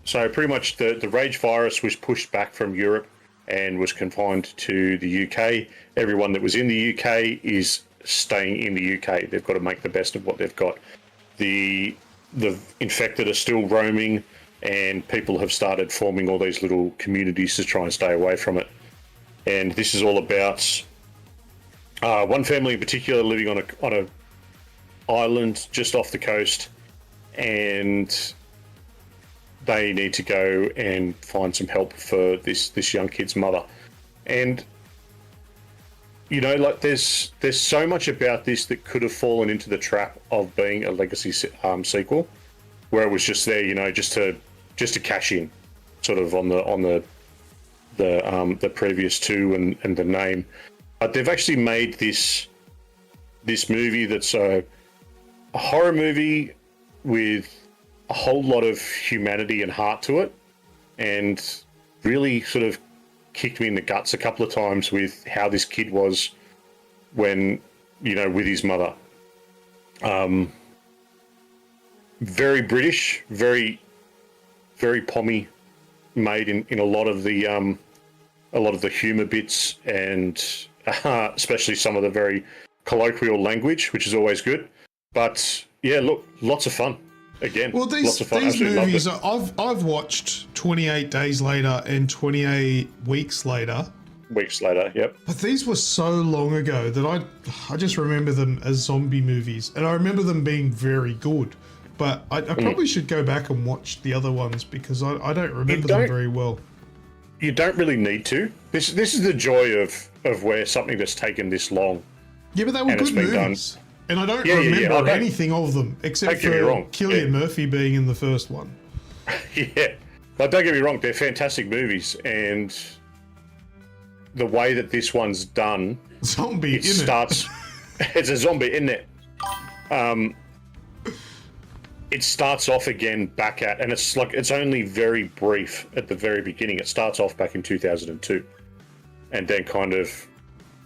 So pretty much the rage virus was pushed back from Europe and was confined to the UK. Everyone that was in the UK is staying in the UK. They've got to make the best of what they've got. The infected are still roaming, and people have started forming all these little communities to try and stay away from it. And this is all about one family in particular living on a island just off the coast, and they need to go and find some help for this young kid's mother. And you know, like there's so much about this that could have fallen into the trap of being a legacy sequel, where it was just there, you know, just to cash in, sort of on the previous two and the name. But they've actually made this movie that's a horror movie with a whole lot of humanity and heart to it, and really sort of kicked me in the guts a couple of times with how this kid was when, you know, with his mother. Very British, very, very pommy, made in a lot of the humor bits, and especially some of the very colloquial language, which is always good. But yeah, look, lots of fun. Again, well, lots of fun. these Absolutely movies, loved it. I've watched 28 Days Later and 28 Weeks Later. Weeks later, yep. But these were so long ago that I just remember them as zombie movies, and I remember them being very good. But I probably should go back and watch the other ones because I don't remember them very well. You don't really need to. This is the joy of where something that's taken this long. Yeah, but they were good movies. And I don't remember anything of them except for Cillian Murphy being in the first one. Yeah. But don't get me wrong, they're fantastic movies, and the way that this one's done, zombie, it's a zombie, isn't it? It starts off again back at, and it's only very brief at the very beginning. It starts off back in 2002, and then kind of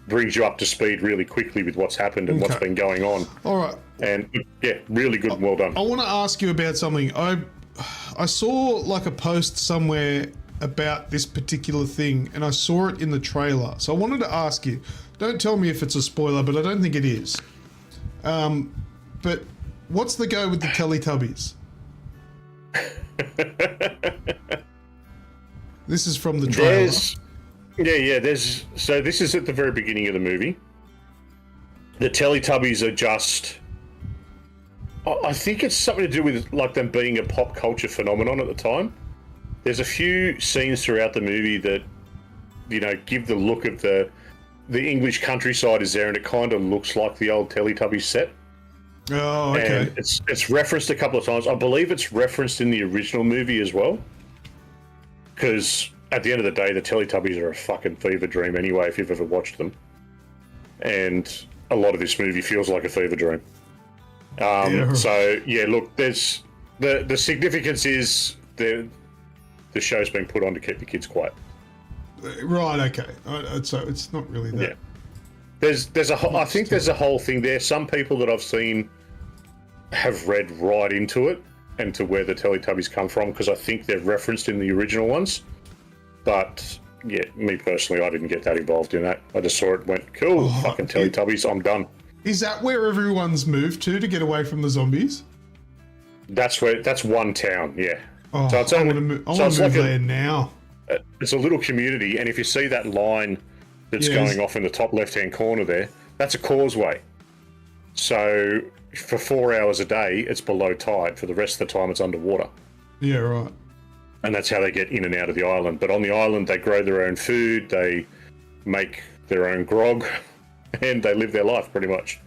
brings you up to speed really quickly with what's happened and what's been going on. All right. And yeah, really good and well done. I want to ask you about something. I saw like a post somewhere about this particular thing, and I saw it in the trailer. So I wanted to ask you, don't tell me if it's a spoiler, but I don't think it is. But what's the go with the Teletubbies? This is from the trailer. So this is at the very beginning of the movie. The Teletubbies are just, I think it's something to do with like them being a pop culture phenomenon at the time. There's a few scenes throughout the movie that, you know, give the look of the English countryside is there, and it kind of looks like the old Teletubbies set. Oh, okay. And it's referenced a couple of times. I believe it's referenced in the original movie as well. Because at the end of the day, the Teletubbies are a fucking fever dream anyway, if you've ever watched them. And a lot of this movie feels like a fever dream. So, yeah, look, there's the significance is the show's been put on to keep the kids quiet. Right, okay. So it's not really that. Yeah. I think there's a whole thing there. Some people that I've seen have read right into it and to where the Teletubbies come from, because I think they're referenced in the original ones. But yeah, me personally, I didn't get that involved in that. I just saw it and went, cool, fucking Teletubbies, I'm done. Is that where everyone's moved to get away from the zombies? That's one town, yeah. Oh, so it's I want to move there now. It's a little community, and if you see that line that's going off in the top left-hand corner there, that's a causeway. So for 4 hours a day, it's below tide. For the rest of the time, it's underwater. Yeah, right. And that's how they get in and out of the island. But on the island, they grow their own food, they make their own grog, and they live their life pretty much.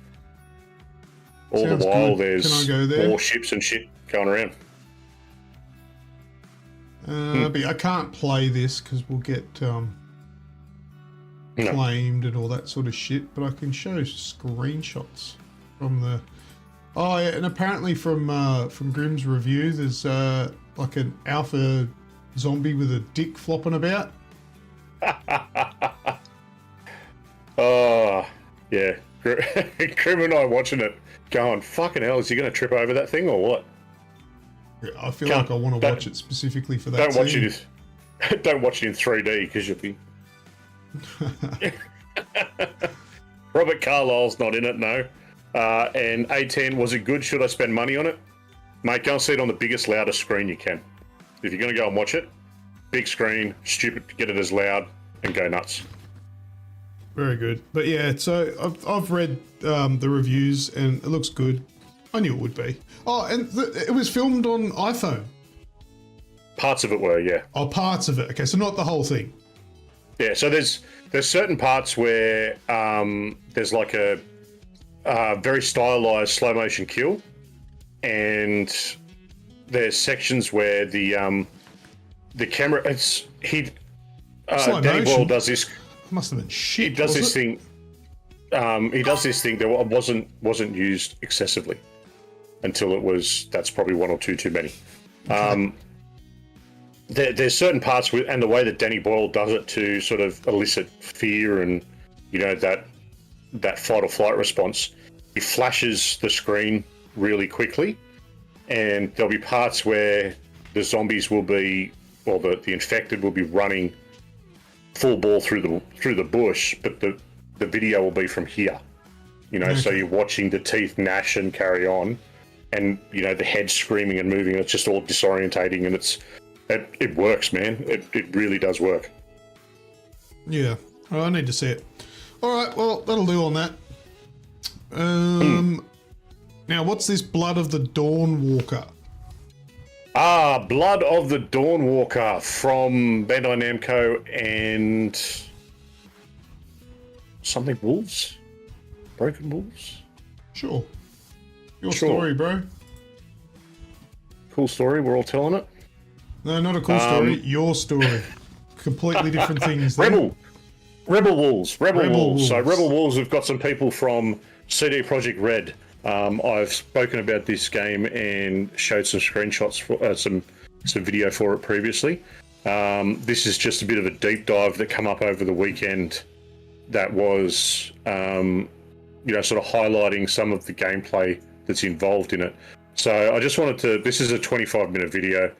All the while, there's more ships and shit going around. But I can't play this because we'll get claimed and all that sort of shit. But I can show screenshots from the. Oh yeah, and apparently from Grim's review, there's like an alpha zombie with a dick flopping about. Oh yeah, Grim and I watching it, going, fucking hell, is he going to trip over that thing or what? I feel like I want to watch it specifically for that. Don't watch it in 3D because you'll be. Robert Carlyle's not in it, no. And A10, was it good? Should I spend money on it? Mate, go and see it on the biggest, loudest screen you can. If you're going to go and watch it, big screen, stupid to get it as loud, and go nuts. Very good. But yeah, so I've read the reviews and it looks good. I knew it would be. Oh, and it was filmed on iPhone. Parts of it were, yeah. Oh, parts of it. Okay, so not the whole thing. Yeah, so there's there's certain parts where there's like a very stylized slow motion kill, and there's sections where the camera Danny Boyle does this. Must have been shit. He does this thing. He does this thing that wasn't used excessively until it was. That's probably one or two too many. Okay. There's certain parts with, and the way that Danny Boyle does it to sort of elicit fear and that fight or flight response. He flashes the screen really quickly, and there'll be parts where the zombies will be, or the infected will be running full ball through the bush, but the video will be from here. So you're watching the teeth gnash and carry on, and the head screaming and moving. It's just all disorientating, and it works, man. It really does work. Yeah, I need to see it. All right, well, that'll do on that. Now, what's this Blood of the Dawn Walker? Blood of the Dawn Walker from Bandai Namco and something Wolves? Broken Wolves? Sure. Your story, bro. Cool story, we're all telling it. No, not a cool story. Your story. Completely different things. Rebel Wolves. Rebel Wolves. So Rebel Wolves have got some people from CD Projekt Red. I've spoken about this game and showed some screenshots for some video for it previously. This is just a bit of a deep dive that came up over the weekend that was sort of highlighting some of the gameplay that's involved in it. So I just wanted to, this is a 25-minute video.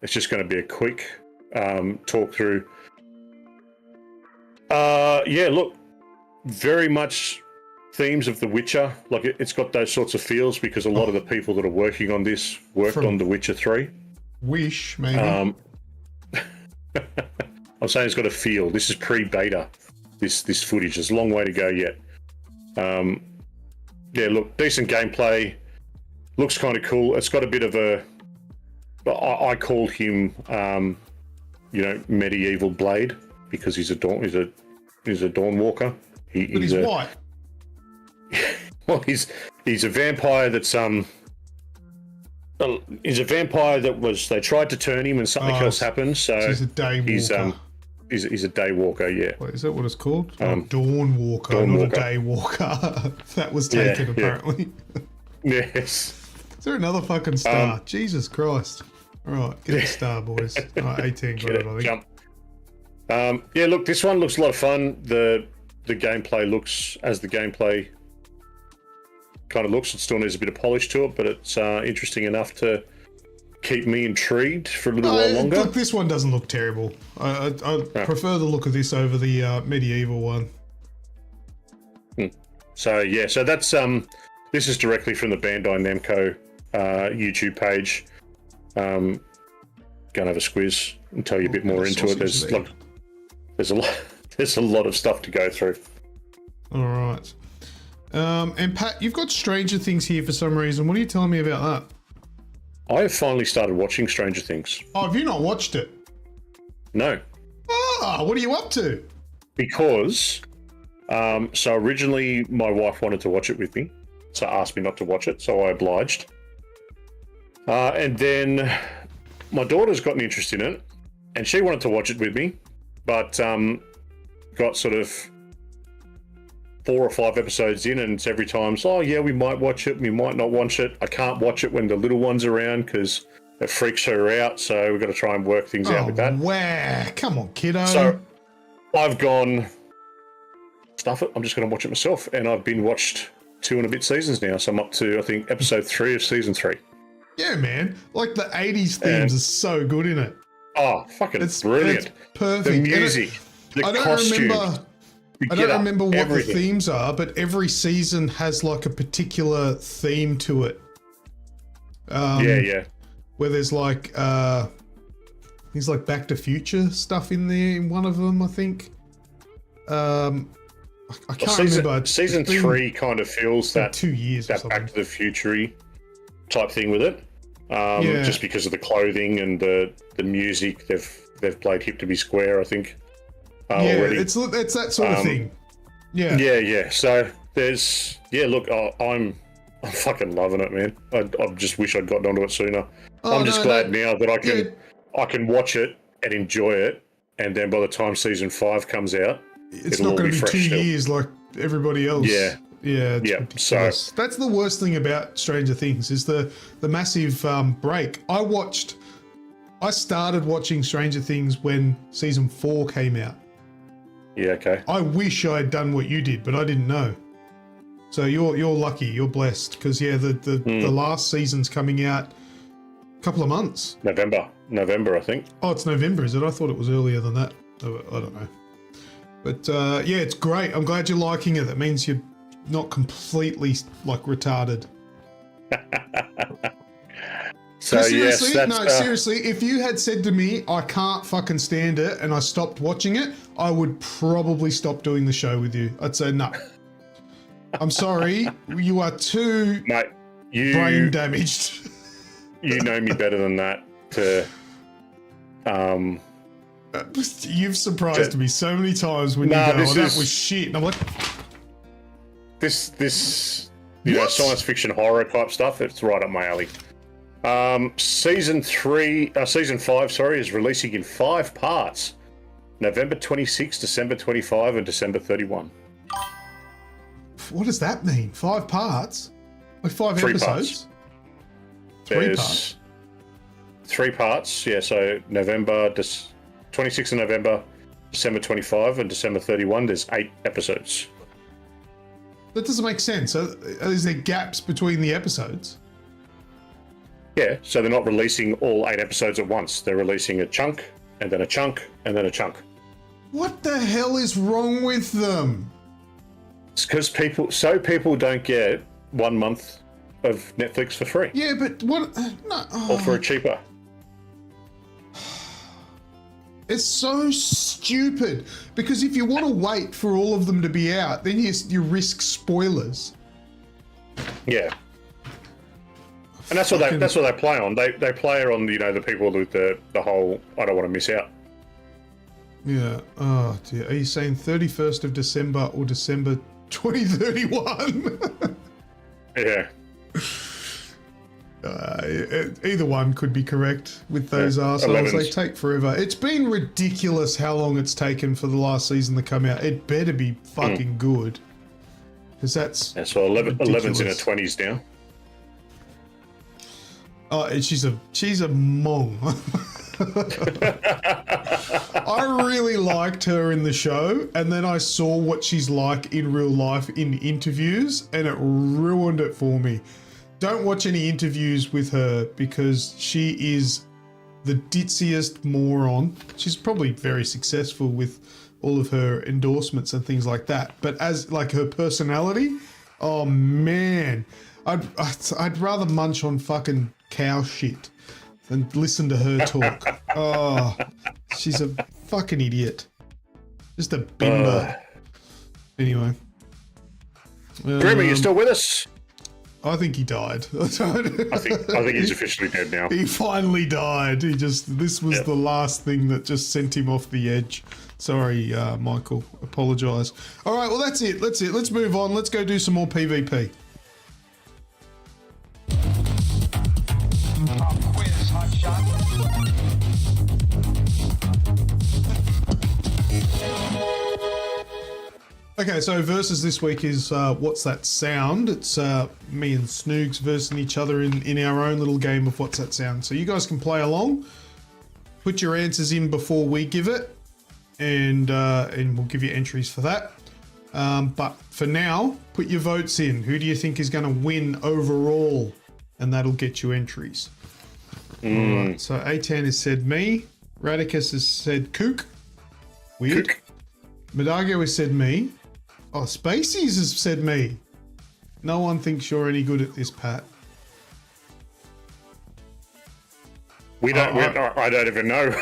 It's just going to be a quick talk through. Look, very much themes of The Witcher. Like it's got those sorts of feels because a lot of the people that are working on this worked on The Witcher 3. Wish, maybe. I'm saying it's got a feel. This is pre-beta. This footage. There's a long way to go yet. Look, decent gameplay. Looks kind of cool. It's got a bit of a. I called him, medieval Blade because he's a dawn. He's a dawn walker. But he's white. Well, he's a vampire that's he's a vampire that was. They tried to turn him and something else happened. So he's a day walker. He's a day walker. Yeah. Wait, is that what it's called? Dawn walker, not a day walker. That was taken apparently. Yes. Is there another fucking star? Jesus Christ. All right, get a star, boys. All right, 18 got it, I think. Jump. Look, this one looks a lot of fun. The gameplay looks as the gameplay kind of looks. It still needs a bit of polish to it, but it's interesting enough to keep me intrigued for a little while longer. Look, this one doesn't look terrible. I prefer the look of this over the medieval one. So that's this is directly from the Bandai Namco YouTube page. Go and have a squiz and tell you a bit more into it. There's a lot of stuff to go through. All right. And Pat, you've got Stranger Things here for some reason. What are you telling me about that? I have finally started watching Stranger Things. Oh, have you not watched it? No. What are you up to? Because, so originally my wife wanted to watch it with me, so asked me not to watch it, so I obliged. And then my daughter's got an interest in it, and she wanted to watch it with me, but got sort of 4 or 5 episodes in, and it's every time, we might watch it, we might not watch it. I can't watch it when the little one's around because it freaks her out, so we've got to try and work things out with that. Wow, come on, kiddo. So I've gone, stuff it, I'm just going to watch it myself, and I've been watched 2 and a bit seasons now, so I'm up to, I think, episode 3 of season 3. Yeah, man. Like the 80s themes are so good in it. Oh, fucking it's brilliant. It's perfect. The music, the costume. I don't remember what the themes are, but every season has like a particular theme to it. Where there's like things like Back to Future stuff in there in one of them, I think. I can't remember. Season 3 kind of feels that 2 years that Back to the Future type thing with it. Just because of the clothing and the music, they've played Hip to Be Square, I think. already. it's that sort of thing. Yeah. Yeah. So there's look, I'm fucking loving it, man. I just wish I'd gotten onto it sooner. I'm just glad now that I can watch it and enjoy it, and then by the time season 5 comes out, it's not going to be 2 years like everybody else. Yeah. It's So ridiculous. That's the worst thing about Stranger Things is the massive break. I started watching Stranger Things when season 4 came out. yeah, okay. I wish I had done what you did, but I didn't know. So you're lucky, you're blessed, because the last season's coming out a couple of months. November, I think. Oh, it's November, is it? I thought it was earlier than that. I don't know. But yeah, it's great. I'm glad you're liking it. That means you're not completely like retarded. So seriously, yes, seriously, if you had said to me, I can't fucking stand it, and I stopped watching it, I would probably stop doing the show with you. I'd say, no. I'm sorry, you are too brain damaged. You know me better than that to... You've surprised me so many times when you go, that was shit. And I'm like... This science fiction horror type stuff, it's right up my alley. Season 5, is releasing in 5 parts. November 26, December 25, and December 31. What does that mean? 5 parts? Like 5 3 episodes? Parts. 3 parts? 3 parts, yeah, so 26th of November, December 25, and December 31, there's 8 episodes. That doesn't make sense. Is there gaps between the episodes? Yeah, so they're not releasing all 8 episodes at once. They're releasing a chunk, and then a chunk, and then a chunk. What the hell is wrong with them? It's because people don't get 1 month of Netflix for free. Yeah, but what? No. Or for a cheaper. It's so stupid. Because if you want to wait for all of them to be out, then you risk spoilers. Yeah. And that's what they play on. They play on the people with the whole I don't want to miss out. Yeah. Oh dear. Are you saying 31st of December or December 2031? Yeah. Either one could be correct with those arseholes. They take forever. It's been ridiculous how long it's taken for the last season to come out. It better be fucking good. Because that's... Yeah, so 11's in her 20s now. Oh, she's a mong. I really liked her in the show, and then I saw what she's like in real life in interviews, and it ruined it for me. Don't watch any interviews with her because she is the ditziest moron. She's probably very successful with all of her endorsements and things like that, but as like her personality, oh man, I'd rather munch on fucking cow shit than listen to her talk. Oh, she's a fucking idiot. Just a bimbo. Anyway. Grim, are you still with us? I think he died. I think he's officially dead now. He finally died. This was the last thing that just sent him off the edge. Sorry, Michael. Apologise. All right, well, that's it. Let's move on. Let's go do some more PvP. Okay, so versus this week is What's That Sound? It's me and Snoogs versing each other in our own little game of What's That Sound. So you guys can play along, put your answers in before we give it, and we'll give you entries for that. But for now, put your votes in. Who do you think is going to win overall? And that'll get you entries. All right, so A10 has said me. Radicus has said Kook. Weird. Kook. Medago has said me. Oh, Spaceys has said me. No one thinks you're any good at this, Pat. I don't even know.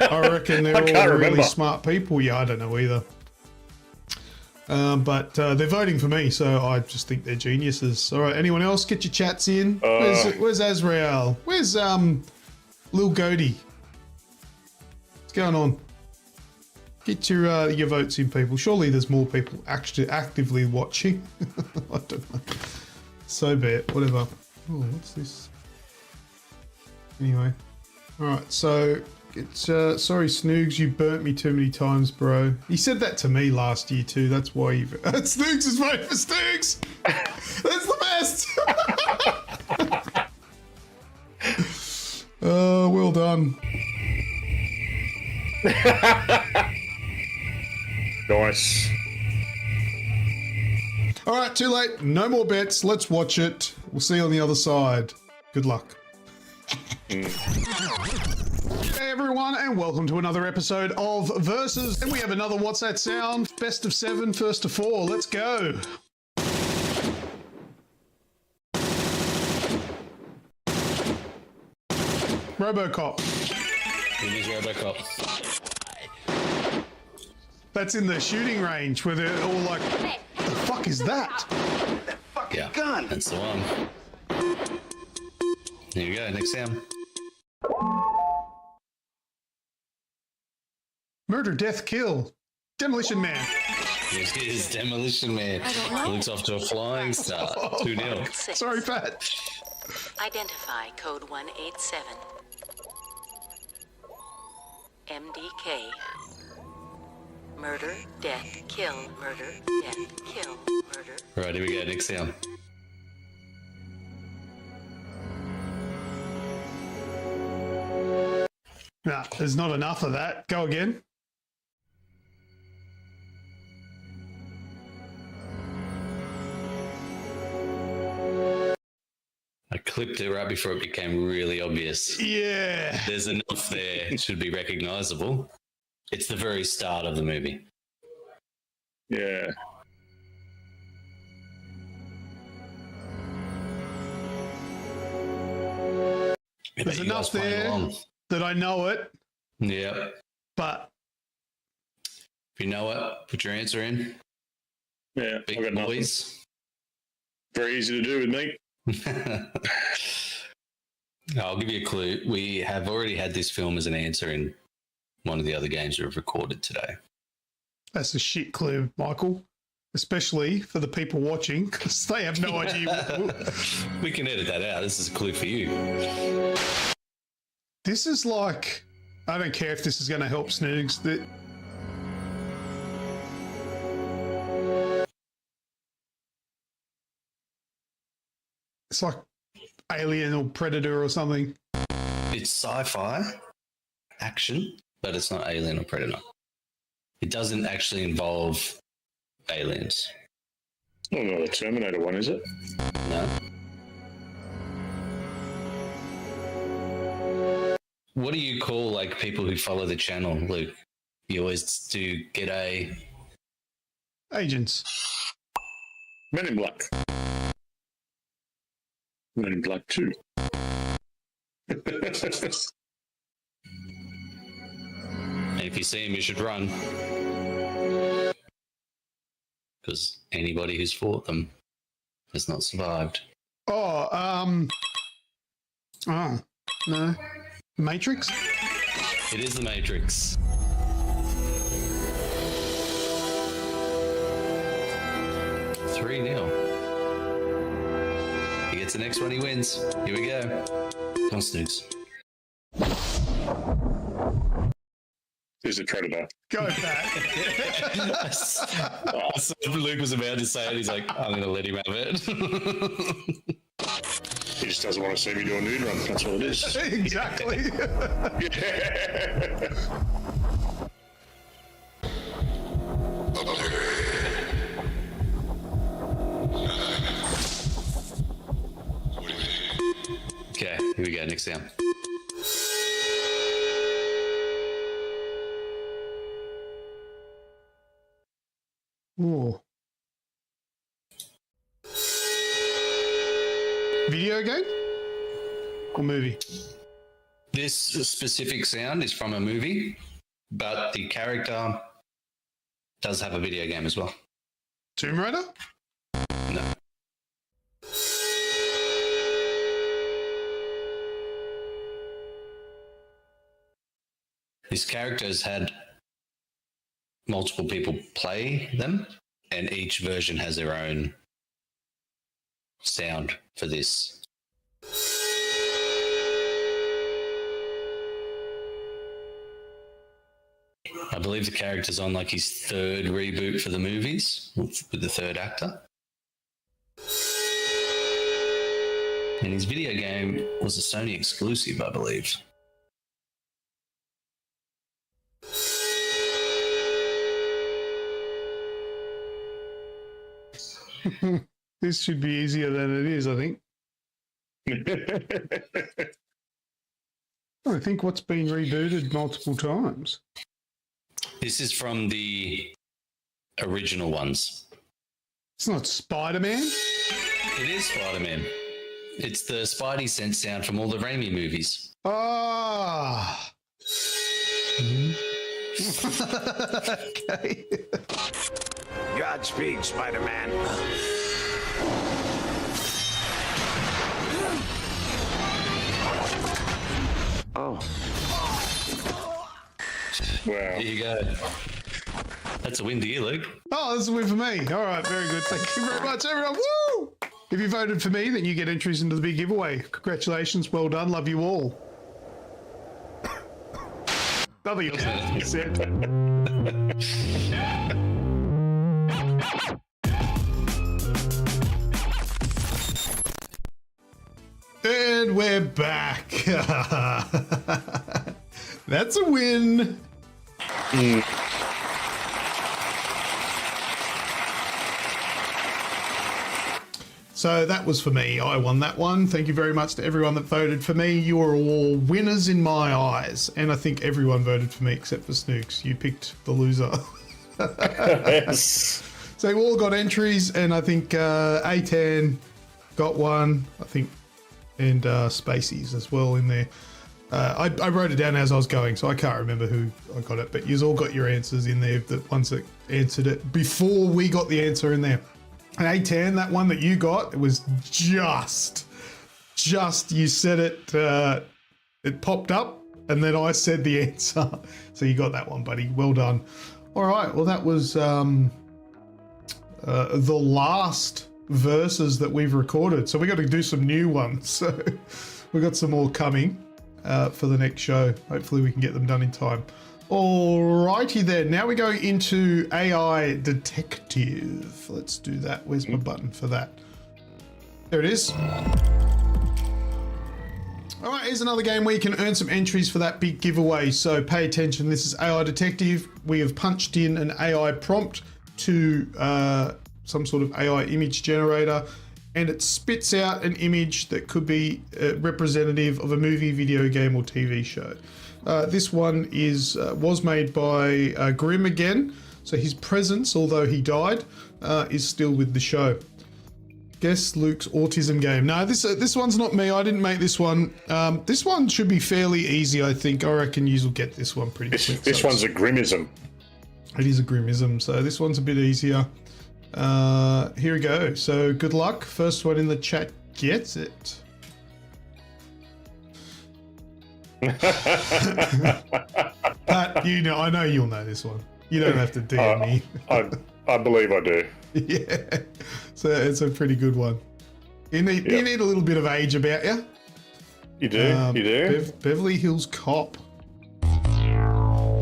I reckon they're all really smart people. Yeah, I don't know either. But they're voting for me, so I just think they're geniuses. All right, anyone else? Get your chats in. Where's Azrael? Where's Lil Goaty? What's going on? Get your votes in, people. Surely there's more people actually actively watching. I don't know. So be it. Whatever. Oh, what's this? Anyway. All right. So it's sorry, Snoogs, you burnt me too many times, bro. He said that to me last year too. That's why you. Snoogs is voting for Snoogs. That's the best. Oh, well done. Nice. All right, too late. No more bets. Let's watch it. We'll see you on the other side. Good luck. Hey everyone, and welcome to another episode of Versus. And we have another What's That Sound? Best of 7, first to 4. Let's go. Robocop. It is Robocop. That's in the shooting range where they're all like, what the fuck is that? Yeah, that's the one. Here you go, next sound. Murder, death, kill. Demolition Man. This is Demolition Man. Looks off to a flying start. 2-0. Sorry, Pat. Identify code 187. MDK. Murder, death, kill, murder, death, kill, murder. Right, here we go, next sound. Nah, there's not enough of that. Go again. I clipped it right before it became really obvious. Yeah. There's enough there. It should be recognizable. It's the very start of the movie. Yeah. There's enough there that I know it, Yeah. but If you know it, put your answer in. Yeah. Big I've got nothing. boys. Very easy to do with me. I'll give you a clue. We have already had this film as an answer in one of the other games we've recorded today. that's a shit clue, Michael. Especially for the people watching, because they have no idea. We can edit that out. This is a clue for you. This is like, I don't care if this is going to help Snoogs. That it's like Alien or Predator or something. It's sci-fi action, but it's not Alien or Predator. It doesn't actually involve aliens. Oh, no, the Terminator one, is it? No. What do you call like people who follow the channel, Luke? You always do G'day. Agents. Men in Black. Men in Black 2. And if you see him, you should run. Because anybody who's fought them has not survived. Oh, no. Matrix? It is the Matrix. Three 0. He gets the next one, he wins. Here we go. Come on, Snoogs. Who's a Predator? Go, Pat. Luke was about to say it. He's like, I'm going to let him have it. He just doesn't want to see me do a nude run. That's what it is. Exactly. Okay, here we go. Next sound. Ooh. Video game or movie? This specific sound is from a movie, but the character does have a video game as well. Tomb Raider? No. This character has had multiple people play them, and each version has their own sound for this. I believe the character's on like his third reboot for the movies with the third actor. And his video game was a Sony exclusive, I believe. This should be easier than it is, I think. I think what's been rebooted multiple times. This is from the original ones. It's not Spider-Man. It is Spider-Man. It's the Spidey sense sound from all the Raimi movies. Ah. Okay. Godspeed, Spider-Man. Wow. There you go. That's a win to you, Luke. Oh, this is a win for me. All right, very good. Thank you very much, everyone. Woo! If you voted for me, then you get entries into the big giveaway. Congratulations, well done. Love you all. Nothing else has to be said. And we're back. That's a win. So that was for me. I won that one. Thank you very much to everyone that voted for me. You are all winners in my eyes. And I think everyone voted for me except for Snoogs. You picked the loser. Yes. So we all got entries, and I think A10 got one, I think, and Spaceys as well in there. I wrote it down as I was going, so I can't remember who I got it, but you all got your answers in there, the ones that answered it before we got the answer in there. And A10, that one that you got, it was just you said it, it popped up, and then I said the answer. So you got that one, buddy. Well done. All right, well, that was the last verses that we've recorded. So we got to do some new ones. So we got some more coming for the next show. Hopefully we can get them done in time. Alrighty then, now we go into AI Detective. Let's do that. Where's my button for that? There it is. All right, here's another game where you can earn some entries for that big giveaway. So pay attention. This is AI Detective. We have punched in an AI prompt to some sort of AI image generator, and it spits out an image that could be representative of a movie, video game, or TV show. This one was made by Grim again, so his presence, although he died, is still with the show. Guess Luke's autism game. No, this one's not me. I didn't make this one. This one should be fairly easy, I think. I reckon you'll get this one pretty quick. This one's a Grimism. It is a Grimism, so this one's a bit easier. Here we go. So good luck. First one in the chat gets it. Pat, I know you'll know this one. You don't have to DM me. I believe I do. Yeah, so it's a pretty good one. You need a little bit of age about you. You do. You do. Beverly Hills Cop.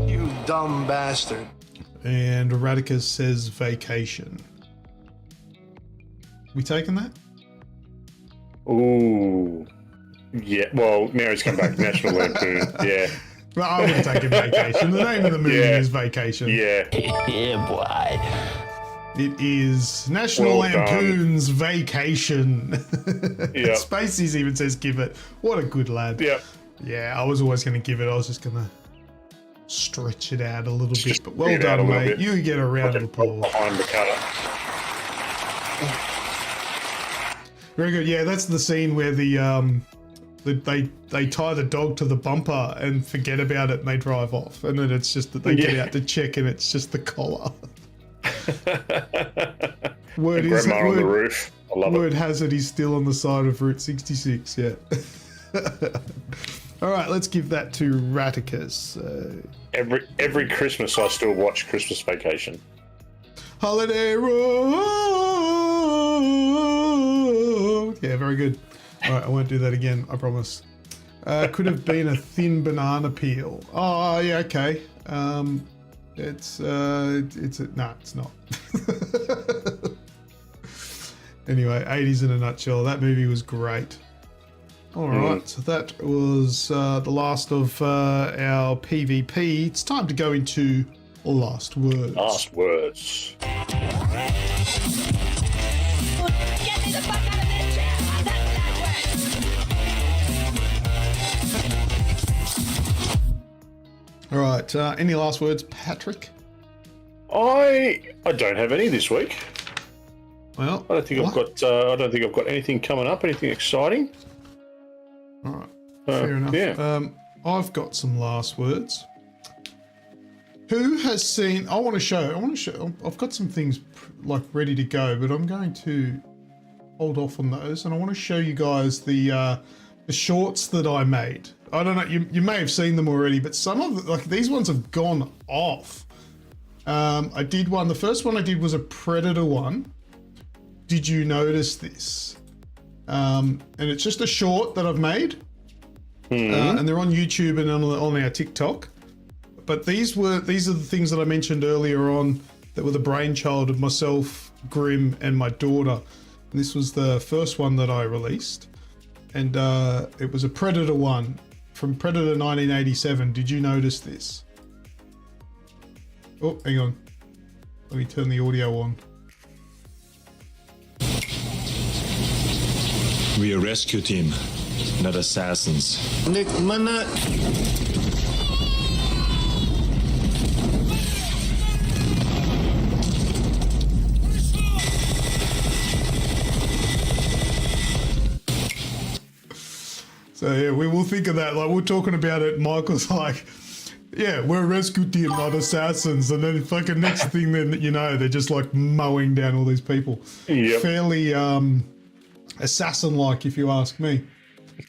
You dumb bastard. And Radicus says Vacation. We taking that? Ooh. Yeah. Well, now he's come back. National Lampoon. Yeah. Well, I would have taken Vacation. The name of the movie is Vacation. Yeah. Yeah, boy. It is National Lampoon's Vacation. Yeah. Spaceys even says give it. What a good lad. Yeah. Yeah, I was always going to give it. I was just going to stretch it out a little bit. But well done, mate. Bit. You get a round of applause. Behind the cutter. Very good. Yeah, that's the scene where they tie the dog to the bumper and forget about it and they drive off. And then it's just that they get out to check and it's just the collar. Word is Grandma on the roof. I love it. Word has it he's still on the side of Route 66. Yeah. All right, let's give that to Raticus. Every Christmas, I still watch Christmas Vacation. Holiday Road. Yeah, very good. All right, I won't do that again. I promise. Could have been a thin banana peel. Oh, yeah, okay. No, it's not. Anyway, 80s in a nutshell. That movie was great. All right, so that was the last of our PvP. It's time to go into last words. Last words. Get me the fuck out of this chair! All right, any last words, Patrick? I don't have any this week. Well, I don't think I've got anything coming up. Anything exciting? All right, fair enough. Yeah. I've got some last words. Who has seen? I want to show. I've got some things like ready to go, but I'm going to hold off on those, and I want to show you guys the shorts that I made. I don't know. You may have seen them already, but some of the, like these ones have gone off. I did one. The first one I did was a Predator one. Did you notice this? And it's just a short that I've made, and they're on YouTube and on our TikTok. But these are the things that I mentioned earlier on that were the brainchild of myself, Grim, and my daughter. And this was the first one that I released, and it was a Predator one from Predator 1987. Did you notice this? Oh, hang on. Let me turn the audio on. We are rescue team, not assassins. Nick, mana. So yeah, we will think of that. Like we're talking about it. Michael's like, yeah, we're a rescue team, not assassins. And then fucking next thing, then you know, they're just like mowing down all these people. Yep. Fairly assassin-like, if you ask me.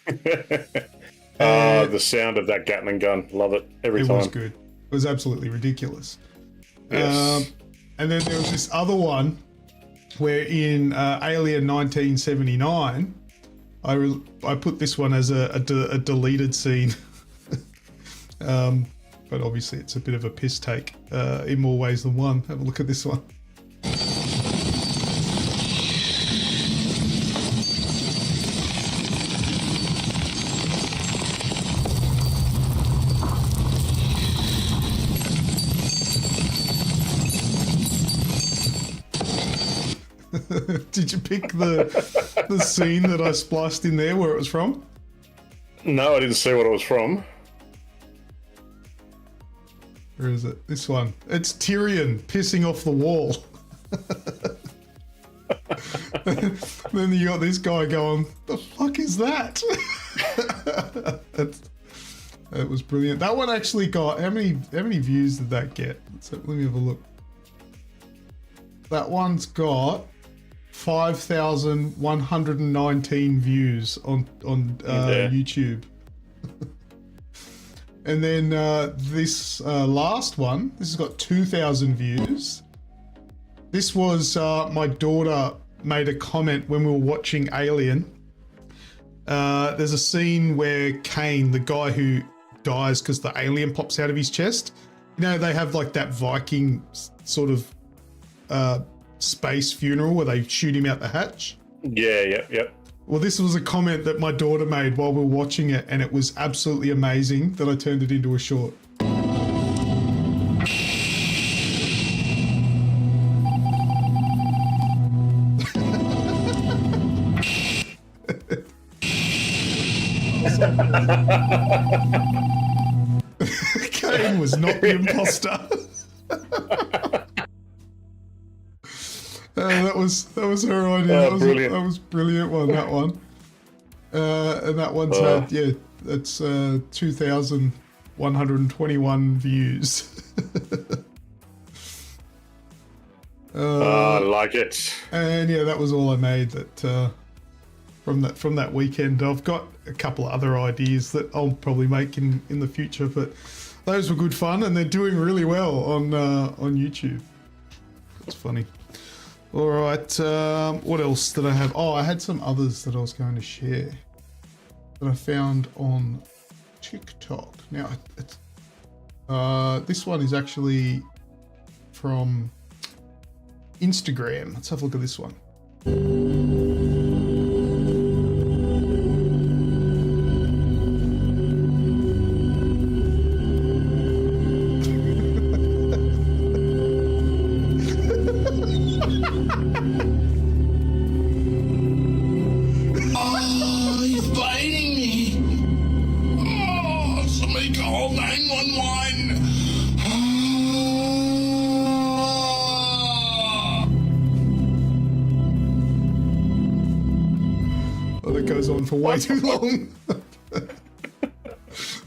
The sound of that Gatling gun, love it every time. It was good. It was absolutely ridiculous. Yes. And then there was this other one where in Alien 1979, I put this one as a deleted scene. But obviously it's a bit of a piss take in more ways than one. Have a look at this one. Did you pick the scene that I spliced in there where it was from? No, I didn't see what it was from. Where is it? This one. It's Tyrion pissing off the wall. Then you got this guy going, the fuck is that? That was brilliant. That one actually got, how many views did that get? Let me have a look. That one's got 5,119 views on YouTube. And then this last one, this has got 2,000 views. This was my daughter made a comment when we were watching Alien. There's a scene where Kane, the guy who dies because the alien pops out of his chest, you know, they have like that Viking sort of space funeral where they shoot him out the hatch. Yeah. Well, this was a comment that my daughter made while we were watching it, and it was absolutely amazing that I turned it into a short. Kane was not the imposter. That was her idea. Brilliant. That was brilliant one. That one, and that one's had that's 2,121 views. I like it. And yeah, that was all I made. That from that weekend. I've got a couple of other ideas that I'll probably make in the future, but those were good fun, and they're doing really well on YouTube. It's funny. All right, what else did I have? Oh, I had some others that I was going to share that I found on TikTok. Now, it's, this one is actually from Instagram. Let's have a look at this one. Oh, he's biting me. Oh, somebody call 911. Oh, that goes on for way too long.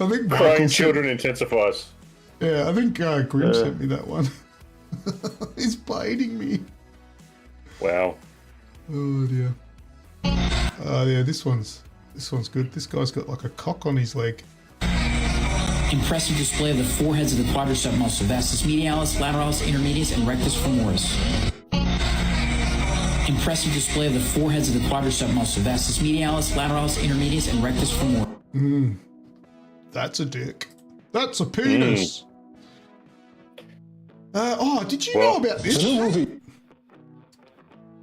I think Crying children intensifies. Yeah, I think Grim sent me that one. He's biting me. Wow. Oh dear. Yeah, this one's good. This guy's got like a cock on his leg. Impressive display of the four heads of the quadricep muscle: vastus medialis, lateralis, intermedius, and rectus femoris. Impressive display of the four heads of the quadricep muscle: vastus medialis, lateralis, intermedius, and rectus femoris. That's a dick. That's a penis. Did you know about this?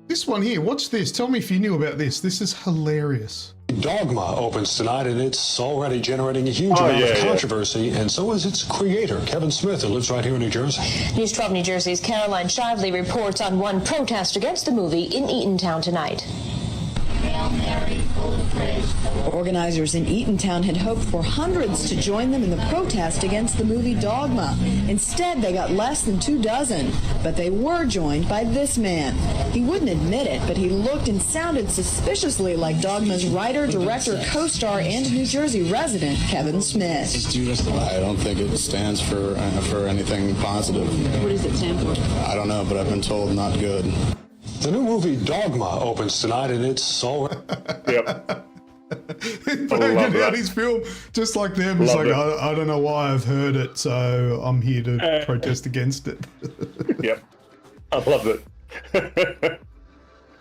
This one here, watch this. Tell me if you knew about this. This is hilarious. Dogma opens tonight, and it's already generating a huge amount of controversy, and so is its creator, Kevin Smith, who lives right here in New Jersey. News 12 New Jersey's Caroline Shively reports on one protest against the movie in Eatontown tonight. Organizers in Eatontown had hoped for hundreds to join them in the protest against the movie Dogma. Instead, they got less than 24, but they were joined by this man. He wouldn't admit it, but he looked and sounded suspiciously like Dogma's writer, director, co-star, and New Jersey resident, Kevin Smith. I don't think it stands for anything positive. What does it stand for? I don't know, but I've been told not good. The new movie Dogma opens tonight, and it's already... Yep. Broken out his film just like them. He's like, I don't know why I've heard it, so I'm here to protest against it. Yep. I love it.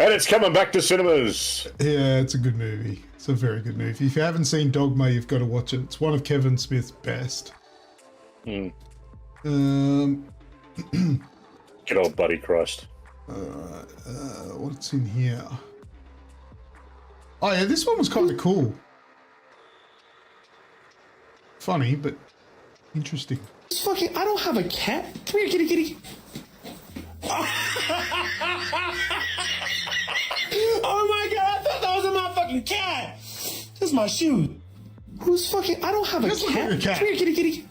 And it's coming back to cinemas. Yeah, it's a good movie. It's a very good movie. If you haven't seen Dogma, you've got to watch it. It's one of Kevin Smith's best. Good old buddy Christ. What's in here? Oh yeah, this one was kind of cool. Funny, but interesting. Fucking, I don't have a cat. Come here, kitty, kitty. Oh my god, I thought that was a motherfucking cat. This is my shoe. Who's fucking, I don't have a cat. Come here, kitty, kitty.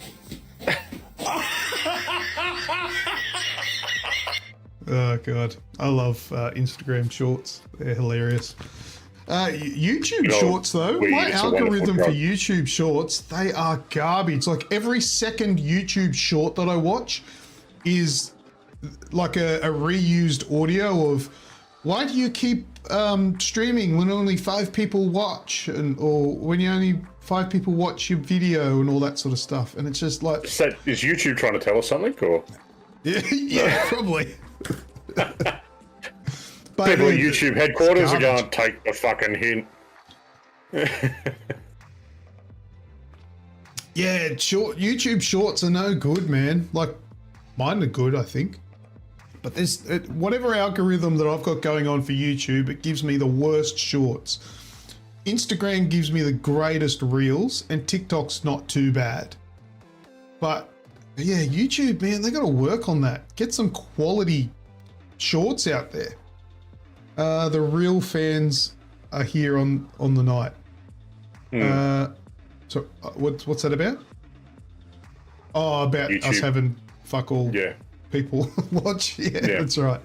Oh god, I love Instagram shorts. They're hilarious. YouTube shorts though, my algorithm for YouTube shorts, they are garbage. Like every second YouTube short that I watch is like a reused audio of, why do you keep streaming when only 5 people watch, or when you only 5 people watch your video and all that sort of stuff. And it's just like, is YouTube trying to tell us something, or? Yeah, probably. People at YouTube headquarters are going to take the fucking hint. Yeah, YouTube shorts are no good, man. Like, mine are good, I think. But there's whatever algorithm that I've got going on for YouTube, it gives me the worst shorts. Instagram gives me the greatest reels, and TikTok's not too bad. But yeah, YouTube, man, they got to work on that. Get some quality shorts out there. The real fans are here on the night. So what's that about? Oh, about YouTube. Us having fuck all people watch. Yeah, that's right.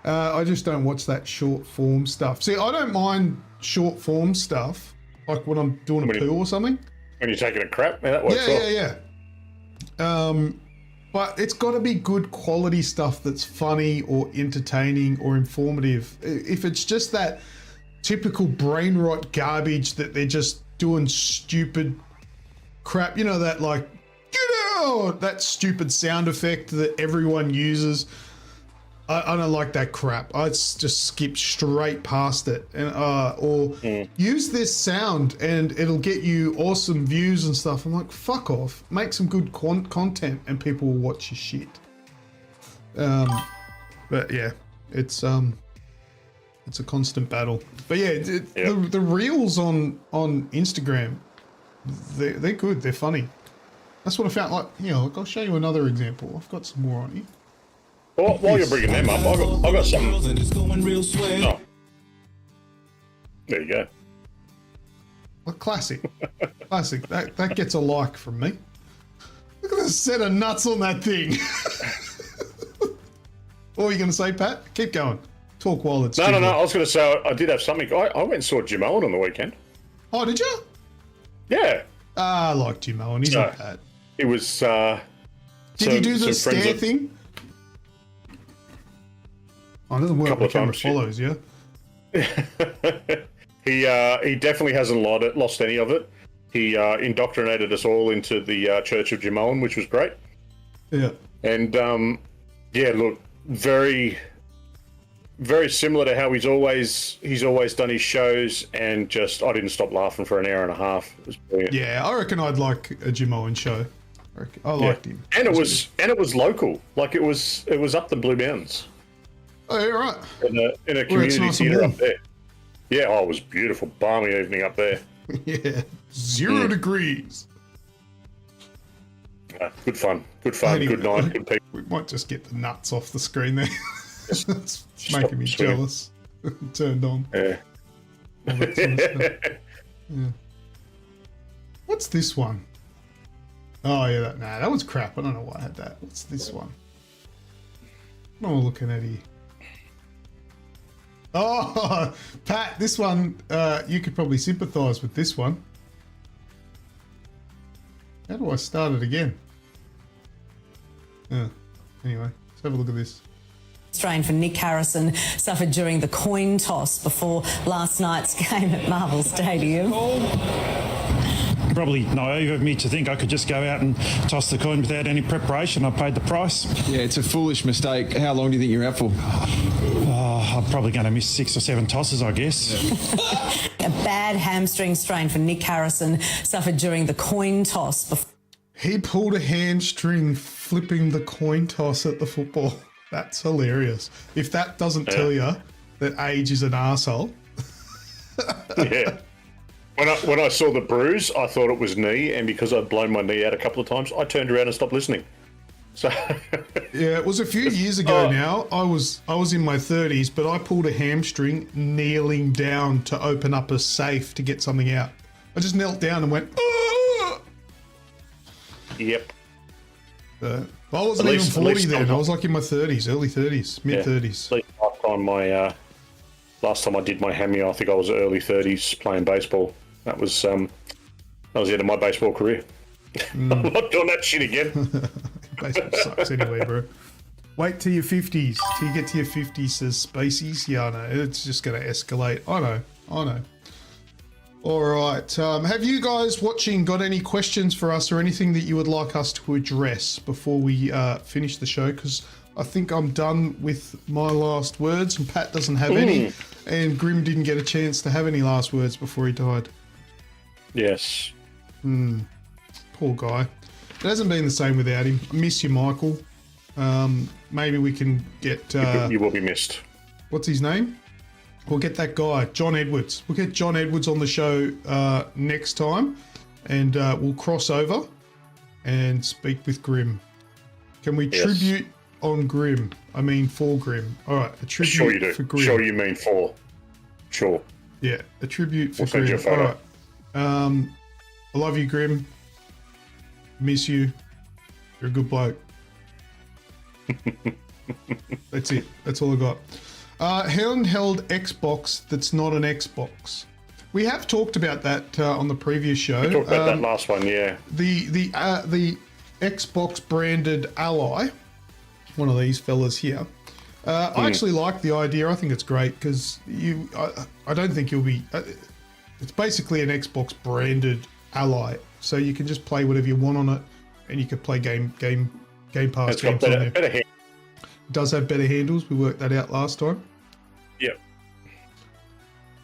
I just don't watch that short form stuff. See, I don't mind short form stuff, like when I'm doing a poo or something. When you're taking a crap, man, that works well. But it's got to be good quality stuff that's funny or entertaining or informative. If it's just that typical brain rot garbage that they're just doing stupid crap. You know, that like, get out, that stupid sound effect that everyone uses. I don't like that crap. I just skip straight past it, and or use this sound and it'll get you awesome views and stuff. I'm like, fuck off. Make some good content and people will watch your shit. But yeah, it's a constant battle. But yeah, the reels on Instagram, they're good. They're funny. That's what I found. Like, you know, I'll show you another example. I've got some more on here. Well, while you're bringing them up, I've got some. Oh. There you go. A classic. Classic. That gets a like from me. Look at the set of nuts on that thing. What were you going to say, Pat? Keep going. Talk while it's... No. I was going to say, I did have something. I went and saw Jim Owen on the weekend. Oh, did you? Yeah. I like Jim Owen. He's not bad. It was... Did he do the stare thing? Oh, it doesn't work. The camera follows, yeah? He definitely hasn't lost any of it. He indoctrinated us all into the Church of Jim Owen, which was great. Yeah. And, yeah, look, very, very similar to how he's always done his shows, and just, I didn't stop laughing for an hour and a half. It was brilliant. Yeah, I reckon I'd like a Jim Owen show. I liked him. And it was local. Like, it was up the Blue Mountains. Oh, yeah, right. In a community nice theatre up there. Yeah, it was beautiful. Balmy evening up there. Yeah. 0 degrees. Good fun. Good night. Good people. We might just get the nuts off the screen there. It's making me jealous. Turned on. Yeah. All that sort of stuff. Yeah. What's this one? Oh, yeah, that was crap. I don't know why I had that. What's this one? What am I looking at here? Oh, Pat, this one, you could probably sympathise with this one. How do I start it again? Anyway, let's have a look at this. Strain for Nick Harrison suffered during the coin toss before last night's game at Marvel Stadium. Probably naive of me to think I could just go out and toss the coin without any preparation. I paid the price. Yeah, it's a foolish mistake. How long do you think you're out for? I'm probably going to miss 6 or 7 tosses, I guess. A bad hamstring strain for Nick Harrison suffered during the coin toss. He pulled a hamstring flipping the coin toss at the football. That's hilarious. If that doesn't tell you that age is an arsehole. Yeah. When I saw the bruise, I thought it was knee, and because I'd blown my knee out a couple of times, I turned around and stopped listening. So yeah, it was a few years ago now. I was in my 30s, but I pulled a hamstring kneeling down to open up a safe to get something out. I just knelt down and went, "Ah!" Yep. I wasn't even 40 then. I was like in my 30s, early 30s, mid 30s. Last time I did my hammy, I think I was early 30s playing baseball. That was the end of my baseball career. I'm not doing that shit again. Baseball sucks anyway, bro. Wait till your 50s. Till you get to your 50s, says Spaceys. Yeah, I know. It's just going to escalate. I know. All right. Have you guys watching got any questions for us or anything that you would like us to address before we finish the show? Because I think I'm done with my last words, and Pat doesn't have any, and Grim didn't get a chance to have any last words before he died. Yes. Poor guy. It hasn't been the same without him. I miss you, Michael. Maybe we can get... you will be missed. What's his name? We'll get that guy, John Edwards. We'll get John Edwards on the show next time, and we'll cross over and speak with Grim. Can we tribute on Grim? I mean for Grim. All right, a tribute sure you do. for Grim. Sure you mean for. Sure. Yeah, a tribute for We'll send you a Grim. photo. All right. I love you, Grim. Miss you. You're a good bloke. That's it. That's all I got. Handheld Xbox that's not an Xbox. We have talked about that on the previous show. We talked about that last one, yeah. The Xbox branded Ally, one of these fellas here, I actually like the idea. I think it's great because I don't think you'll be. It's basically an Xbox branded Ally, so you can just play whatever you want on it, and you can play Game Pass. It's got better handles. It does have better handles. We worked that out last time. Yep.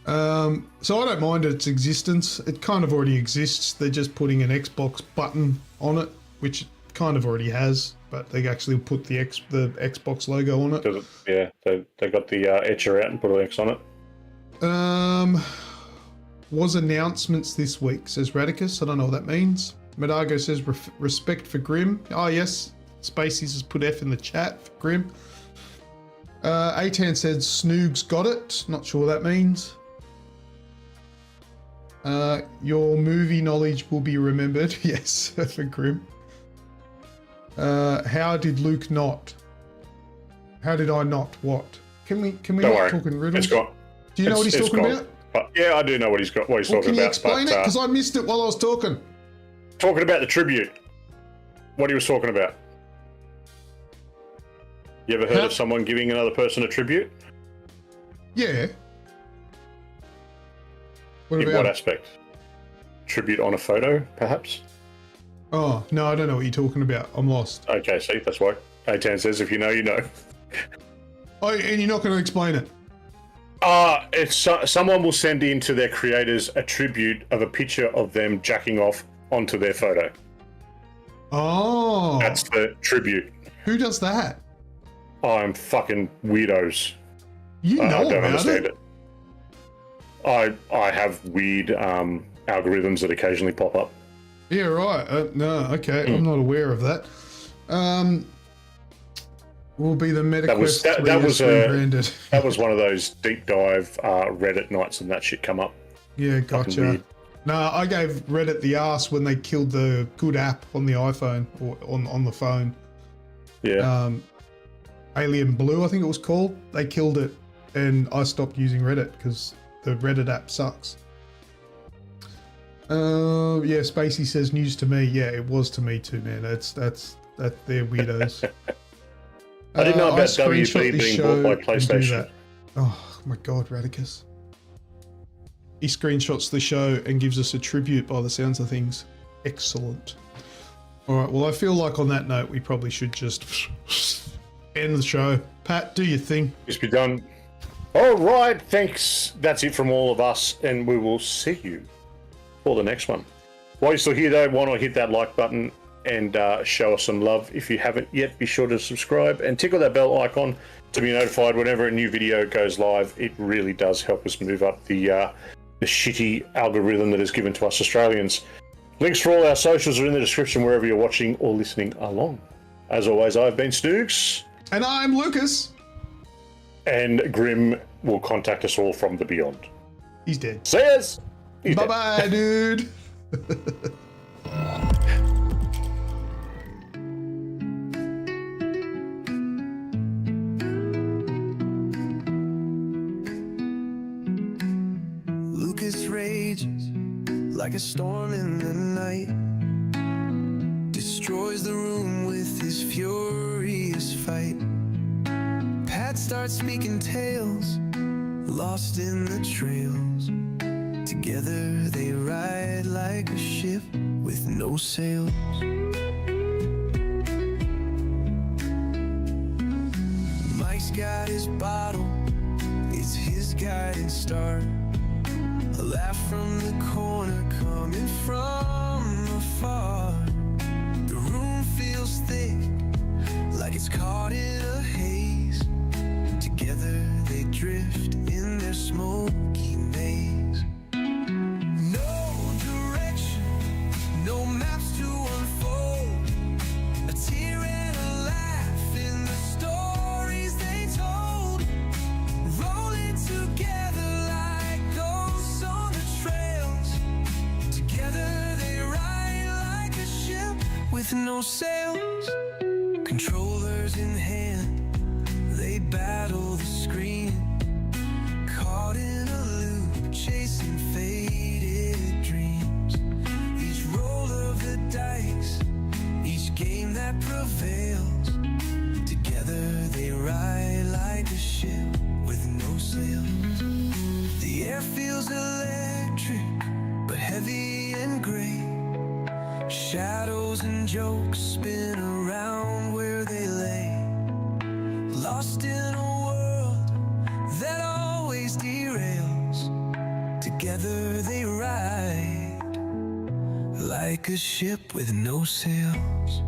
So I don't mind its existence. It kind of already exists. They're just putting an Xbox button on it, which it kind of already has, but they actually put the Xbox logo on it. Yeah, they got the etcher out and put an X on it. Was announcements this week, says Radicus. I don't know what that means. Medago says respect for Grim. Oh yes, Spaceys has put F in the chat for Grim. Atan said Snoogs got it. Not sure what that means. Your movie knowledge will be remembered. Yes, for Grim. How did Luke not? How did I not? What? Can we not talk in riddles? It's gone. Do you know what he's talking about? Yeah, I do know what he's talking about. Can you explain it? Because I missed it while I was talking. Talking about the tribute. What he was talking about. You ever heard of someone giving another person a tribute? Yeah. In what aspect? Tribute on a photo, perhaps? Oh, no, I don't know what you're talking about. I'm lost. Okay, see, that's why. Atan says, if you know, you know. Oh, and you're not going to explain it? It's someone will send in to their creators a tribute of a picture of them jacking off onto their photo. Oh. That's the tribute. Who does that? I'm fucking weirdos. You know I don't about understand it. I have weird algorithms that occasionally pop up. Yeah, right. No, okay. I'm not aware of that. Will be the MetaQuest that was one of those deep dive Reddit nights and that shit come up. Yeah, gotcha. No, I gave Reddit the arse when they killed the good app on the iPhone or on the phone. Yeah. Alien Blue, I think it was called. They killed it, and I stopped using Reddit because the Reddit app sucks. Yeah, Spacey says news to me. Yeah, it was to me too, man. That's they're weirdos. I didn't know about WB being bought by PlayStation. Oh my god, Radicus. He screenshots the show and gives us a tribute by the sounds of things. Excellent. All right, well, I feel like on that note, we probably should just end the show. Pat, do your thing. Just be done. All right, thanks. That's it from all of us, and we will see you for the next one. While you're still here, though, why not hit that like button and show us some love. If you haven't yet, be sure to subscribe and tickle that bell icon to be notified whenever a new video goes live. It really does help us move up the shitty algorithm that is given to us Australians. Links for all our socials are in the description wherever you're watching or listening along. As always, I've been Snoogs. And I'm Lucas. And Grim will contact us all from the beyond. He's dead. See us! Bye-bye, dude. Lucas rages like a storm in the night, destroys the room with his furious fight. Pat starts speaking tales, lost in the trails. Together they ride like a ship with no sails. Mike's got his bottle, it's his guiding star. A laugh from the corner coming from afar. The room feels thick, like it's caught in a haze. Together they drift in their smoky maze. No direction, no maps to unfold. A tear and a laugh in the stories they told. Rolling together like ghosts on the trails. Together they ride like a ship with no sails. Controllers in hand, they battle the screen. Caught in a loop, chasing faded dreams. Each roll of the dice, each game that prevails. Together they ride like Shadows and jokes spin around where they lay, lost in a world that always derails. Together they ride like a ship with no sails.